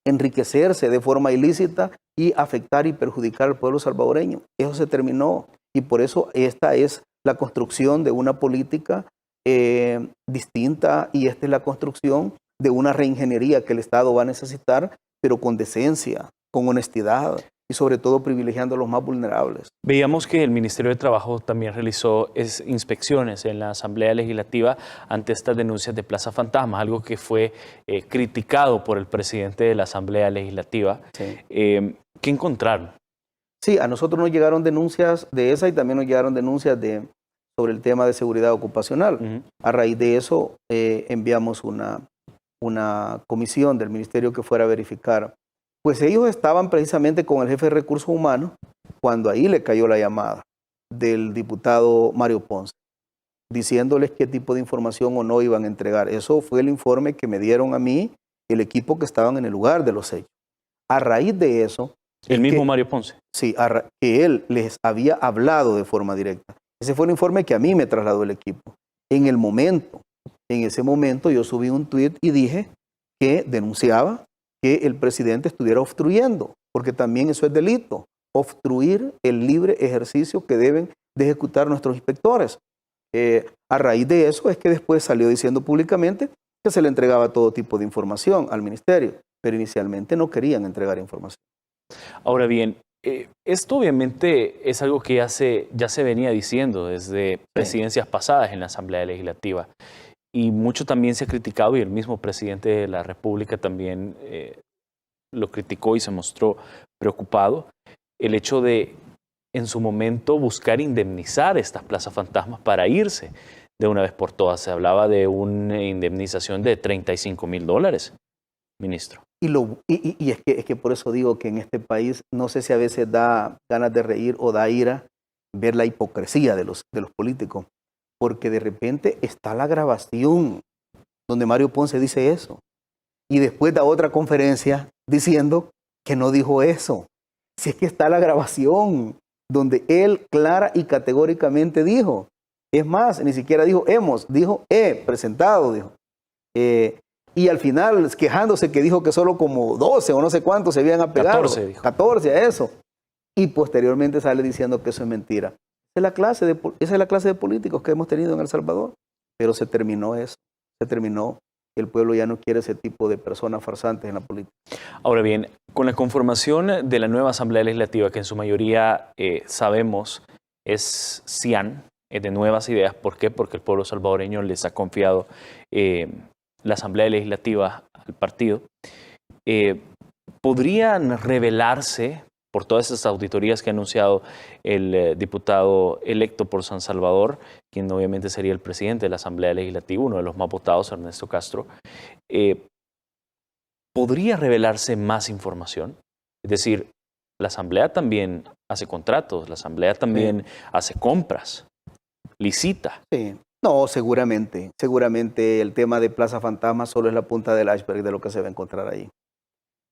enriquecerse de forma ilícita y afectar y perjudicar al pueblo salvadoreño. Eso se terminó y por eso esta es la construcción de una política distinta y esta es la construcción de una reingeniería que el Estado va a necesitar, pero con decencia, con honestidad y sobre todo privilegiando a los más vulnerables. Veíamos que el Ministerio de Trabajo también realizó inspecciones en la Asamblea Legislativa ante estas denuncias de Plaza Fantasma, algo que fue criticado por el presidente de la Asamblea Legislativa. Sí. ¿Qué encontraron? Sí, a nosotros nos llegaron denuncias de esa y también nos llegaron denuncias sobre el tema de seguridad ocupacional. A raíz de eso enviamos una comisión del ministerio que fuera a verificar. Pues ellos estaban precisamente con el jefe de recursos humanos cuando ahí le cayó la llamada del diputado Mario Ponce, diciéndoles qué tipo de información o no iban a entregar. Eso fue el informe que me dieron a mí, el equipo que estaban en el lugar de los hechos. A raíz de eso... ¿El mismo Mario Ponce? Sí, que él les había hablado de forma directa. Ese fue el informe que a mí me trasladó el equipo. En ese momento yo subí un tuit y dije que denunciaba que el presidente estuviera obstruyendo, porque también eso es delito, obstruir el libre ejercicio que deben de ejecutar nuestros inspectores. A raíz de eso es que después salió diciendo públicamente que se le entregaba todo tipo de información al ministerio, pero inicialmente no querían entregar información. Ahora bien, esto obviamente es algo que ya se venía diciendo desde presidencias pasadas en la Asamblea Legislativa y mucho también se ha criticado y el mismo presidente de la República también lo criticó y se mostró preocupado, el hecho de en su momento buscar indemnizar estas plazas fantasmas para irse de una vez por todas. Se hablaba de una indemnización de $35,000, ministro. Y es que por eso digo que en este país no sé si a veces da ganas de reír o da ira ver la hipocresía de los políticos, porque de repente está la grabación donde Mario Ponce dice eso y después da otra conferencia diciendo que no dijo eso. Si es que está la grabación donde él clara y categóricamente dijo, es más, ni siquiera dijo dijo presentado, dijo. Y al final, quejándose que dijo que solo como 12 o no sé cuántos se habían apegado. 14, dijo. 14 a eso. Y posteriormente sale diciendo que eso es mentira. Esa es la clase de políticos que hemos tenido en El Salvador. Pero se terminó eso. Se terminó El pueblo ya no quiere ese tipo de personas farsantes en la política. Ahora bien, con la conformación de la nueva Asamblea Legislativa, que en su mayoría sabemos es cian, de nuevas ideas, ¿por qué? Porque el pueblo salvadoreño les ha confiado la Asamblea Legislativa al partido. ¿Podrían revelarse por todas estas auditorías que ha anunciado el diputado electo por San Salvador, quien obviamente sería el presidente de la Asamblea Legislativa, uno de los más votados, Ernesto Castro? ¿Podría revelarse más información? Es decir, la Asamblea también hace contratos, la Asamblea también hace compras, licita. Sí. No, seguramente. Seguramente el tema de Plaza Fantasma solo es la punta del iceberg de lo que se va a encontrar ahí.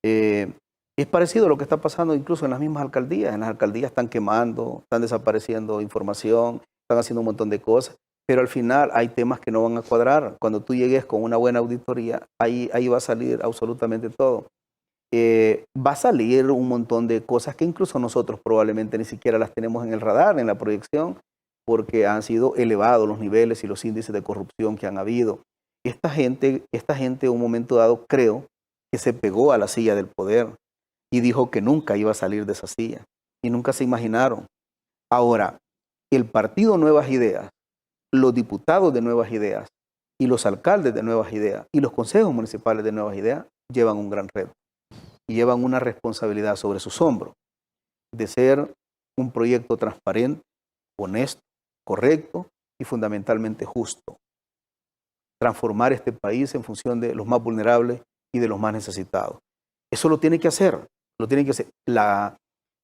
Es parecido a lo que está pasando incluso en las mismas alcaldías. En las alcaldías están quemando, están desapareciendo información, están haciendo un montón de cosas, pero al final hay temas que no van a cuadrar. Cuando tú llegues con una buena auditoría, ahí va a salir absolutamente todo. Va a salir un montón de cosas que incluso nosotros probablemente ni siquiera las tenemos en el radar, en la proyección, porque han sido elevados los niveles y los índices de corrupción que han habido. Esta gente en un momento dado, creo, que se pegó a la silla del poder y dijo que nunca iba a salir de esa silla. Y nunca se imaginaron. Ahora, el partido Nuevas Ideas, los diputados de Nuevas Ideas y los alcaldes de Nuevas Ideas y los consejos municipales de Nuevas Ideas llevan un gran reto y llevan una responsabilidad sobre sus hombros de ser un proyecto transparente, honesto, correcto y fundamentalmente justo. Transformar este país en función de los más vulnerables y de los más necesitados. Eso lo tiene que hacer. Lo tiene que hacer.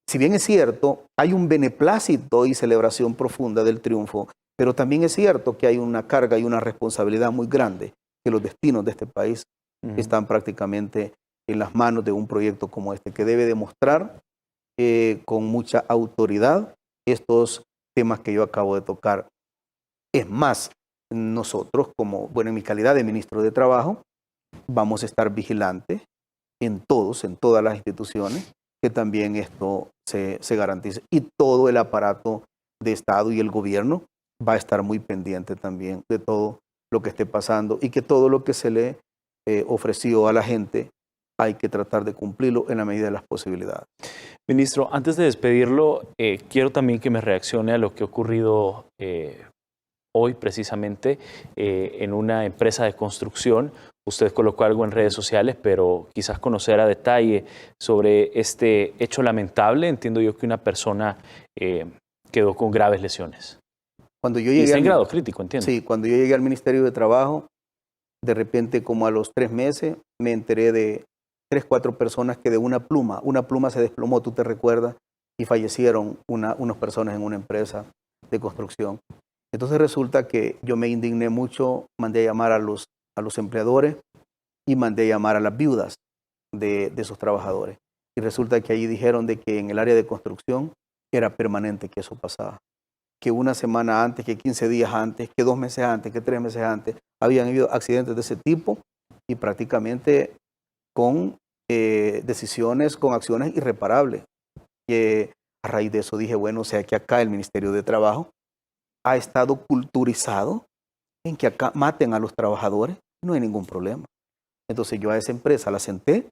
Si bien es cierto, hay un beneplácito y celebración profunda del triunfo, pero también es cierto que hay una carga y una responsabilidad muy grande, que los destinos de este país están prácticamente en las manos de un proyecto como este, que debe demostrar con mucha autoridad estos temas que yo acabo de tocar. Es más, nosotros, como, bueno, en mi calidad de ministro de Trabajo, vamos a estar vigilantes en todas las instituciones, que también esto se garantice. Y todo el aparato de Estado y el gobierno va a estar muy pendiente también de todo lo que esté pasando y que todo lo que se le ofreció a la gente hay que tratar de cumplirlo en la medida de las posibilidades. Ministro, antes de despedirlo, quiero también que me reaccione a lo que ha ocurrido hoy precisamente en una empresa de construcción. Usted colocó algo en redes sociales, pero quizás conocer a detalle sobre este hecho lamentable. Entiendo yo que una persona quedó con graves lesiones. Cuando yo llegué en grado crítico, entiendo. Sí, cuando yo llegué al Ministerio de Trabajo, de repente como a los 3 meses, me enteré de 3, 4 personas que de una pluma se desplomó, tú te recuerdas, y fallecieron unas personas en una empresa de construcción. Entonces resulta que yo me indigné mucho, mandé a llamar a los empleadores y mandé a llamar a las viudas de esos trabajadores. Y resulta que allí dijeron de que en el área de construcción era permanente que eso pasaba. Que una semana antes, que 15 días antes, que 2 meses antes, que 3 meses antes, habían habido accidentes de ese tipo y prácticamente con decisiones, con acciones irreparables. Y a raíz de eso dije, bueno, o sea que acá el Ministerio de Trabajo ha estado culturizado en que acá maten a los trabajadores, no hay ningún problema. Entonces yo a esa empresa la senté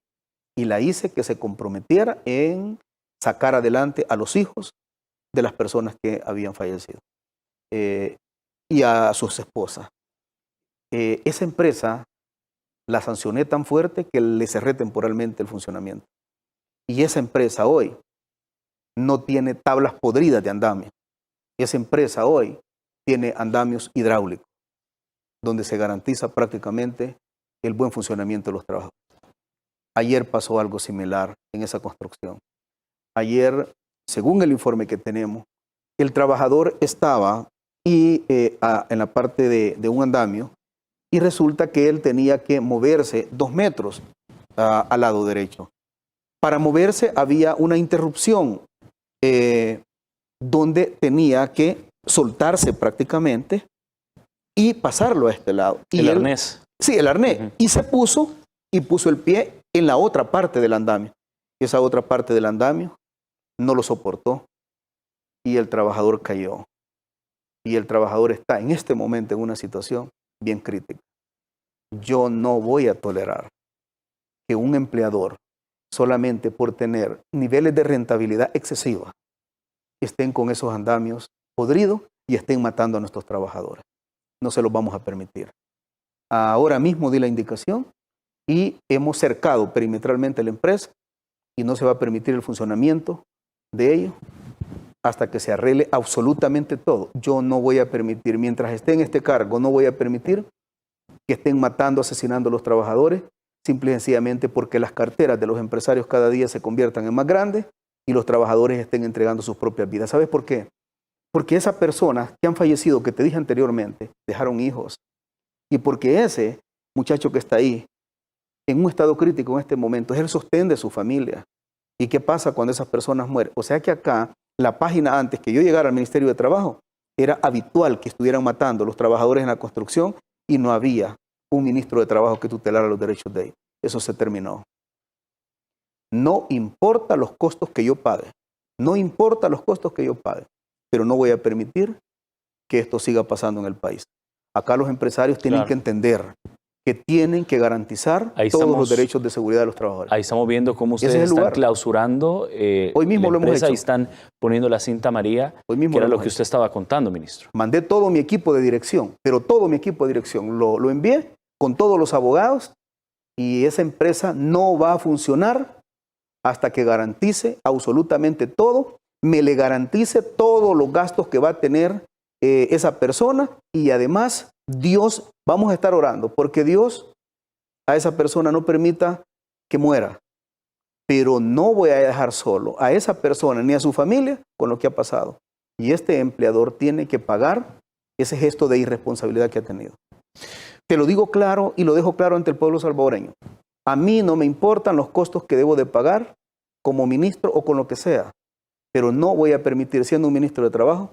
y la hice que se comprometiera en sacar adelante a los hijos de las personas que habían fallecido y a sus esposas. Esa empresa la sancioné tan fuerte que le cerré temporalmente el funcionamiento. Y esa empresa hoy no tiene tablas podridas de andamio. Esa empresa hoy tiene andamios hidráulicos, donde se garantiza prácticamente el buen funcionamiento de los trabajadores. Ayer pasó algo similar en esa construcción. Ayer, según el informe que tenemos, el trabajador estaba en la parte de un andamio y resulta que él tenía que moverse 2 metros al lado derecho. Para moverse había una interrupción donde tenía que soltarse prácticamente y pasarlo a este lado. El arnés. Sí, el arnés. Y se puso el pie en la otra parte del andamio. Y esa otra parte del andamio no lo soportó y el trabajador cayó. Y el trabajador está en este momento en una situación bien crítica. Yo no voy a tolerar que un empleador, solamente por tener niveles de rentabilidad excesiva, estén con esos andamios podridos y estén matando a nuestros trabajadores. No se los vamos a permitir. Ahora mismo di la indicación y hemos cercado perimetralmente la empresa y no se va a permitir el funcionamiento de ellos hasta que se arregle absolutamente todo. Yo no voy a permitir, mientras esté en este cargo, no voy a permitir que estén matando, asesinando a los trabajadores, simple y sencillamente porque las carteras de los empresarios cada día se conviertan en más grandes y los trabajadores estén entregando sus propias vidas. ¿Sabes por qué? Porque esas personas que han fallecido, que te dije anteriormente, dejaron hijos. Y porque ese muchacho que está ahí, en un estado crítico en este momento, es el sostén de su familia. ¿Y qué pasa cuando esas personas mueren? O sea que acá, la página antes que yo llegara al Ministerio de Trabajo, era habitual que estuvieran matando a los trabajadores en la construcción y no había un ministro de Trabajo que tutelara los derechos de ellos. Eso se terminó. No importa los costos que yo pague. No importa los costos que yo pague. Pero no voy a permitir que esto siga pasando en el país. Acá los empresarios tienen que entender que tienen que garantizar todos los derechos de seguridad de los trabajadores. Ahí estamos viendo cómo ustedes están clausurando hoy mismo la lo hemos empresa hecho. y están poniendo la cinta amarilla, Hoy mismo que era lo lo hemos que usted estaba contando, ministro. Mandé todo mi equipo de dirección, pero todo mi equipo de dirección lo envié con todos los abogados y esa empresa no va a funcionar hasta que garantice absolutamente todo, me le garantice todos los gastos que va a tener esa persona y además Dios, vamos a estar orando porque Dios a esa persona no permita que muera, pero no voy a dejar solo a esa persona ni a su familia con lo que ha pasado. Y este empleador tiene que pagar ese gesto de irresponsabilidad que ha tenido. Te lo digo claro y lo dejo claro ante el pueblo salvadoreño. A mí no me importan los costos que debo de pagar como ministro o con lo que sea, pero no voy a permitir, siendo un ministro de Trabajo,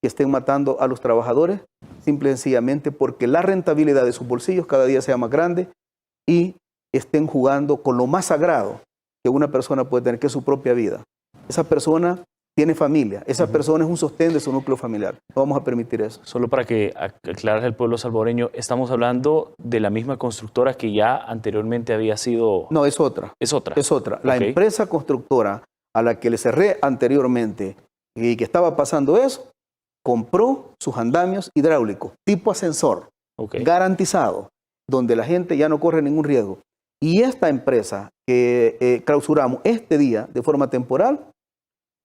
que estén matando a los trabajadores simple y sencillamente porque la rentabilidad de sus bolsillos cada día sea más grande y estén jugando con lo más sagrado que una persona puede tener, que es su propia vida. Esa persona tiene familia, esa persona es un sostén de su núcleo familiar. No vamos a permitir eso. Solo para que aclarar al pueblo salvadoreño, estamos hablando de la misma constructora que ya anteriormente había sido... No, es otra. Es otra. Es otra. La empresa constructora a la que le cerré anteriormente y que estaba pasando eso, compró sus andamios hidráulicos, tipo ascensor, garantizado, donde la gente ya no corre ningún riesgo. Y esta empresa que clausuramos este día de forma temporal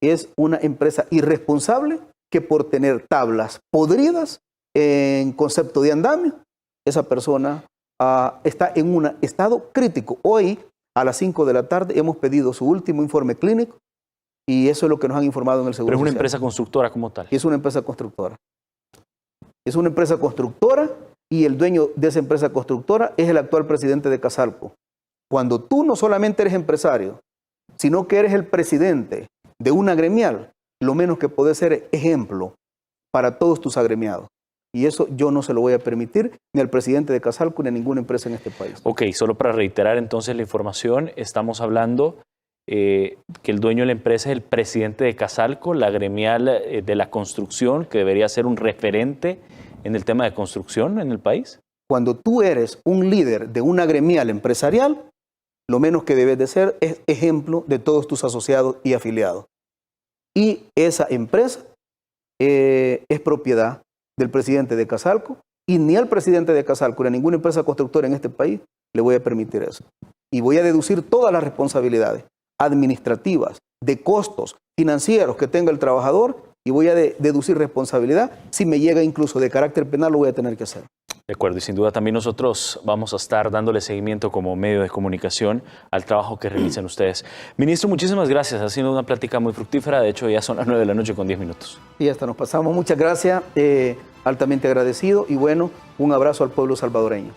es una empresa irresponsable que por tener tablas podridas en concepto de andamio, esa persona está en un estado crítico. Hoy, a las 5 de la tarde, hemos pedido su último informe clínico y eso es lo que nos han informado en el Seguro Pero es una Social. empresa constructora como tal. Es una empresa constructora. Es una empresa constructora y el dueño de esa empresa constructora es el actual presidente de Casalco. Cuando tú no solamente eres empresario, sino que eres el presidente de una gremial, lo menos que puede ser ejemplo para todos tus agremiados. Y eso yo no se lo voy a permitir ni al presidente de Casalco ni a ninguna empresa en este país. Ok, solo para reiterar entonces la información, estamos hablando que el dueño de la empresa es el presidente de Casalco, la gremial de la construcción, que debería ser un referente en el tema de construcción en el país. Cuando tú eres un líder de una gremial empresarial, lo menos que debes de ser es ejemplo de todos tus asociados y afiliados. Y esa empresa es propiedad del presidente de Casalco y ni al presidente de Casalco ni a ninguna empresa constructora en este país le voy a permitir eso. Y voy a deducir todas las responsabilidades administrativas, de costos financieros que tenga el trabajador y voy a deducir responsabilidad. Si me llega incluso de carácter penal, lo voy a tener que hacer. De acuerdo, y sin duda también nosotros vamos a estar dándole seguimiento como medio de comunicación al trabajo que realicen ustedes. Ministro, muchísimas gracias. Ha sido una plática muy fructífera. De hecho, ya son las 9 de la noche con 10 minutos. Y hasta nos pasamos. Muchas gracias. Altamente agradecido y bueno, un abrazo al pueblo salvadoreño.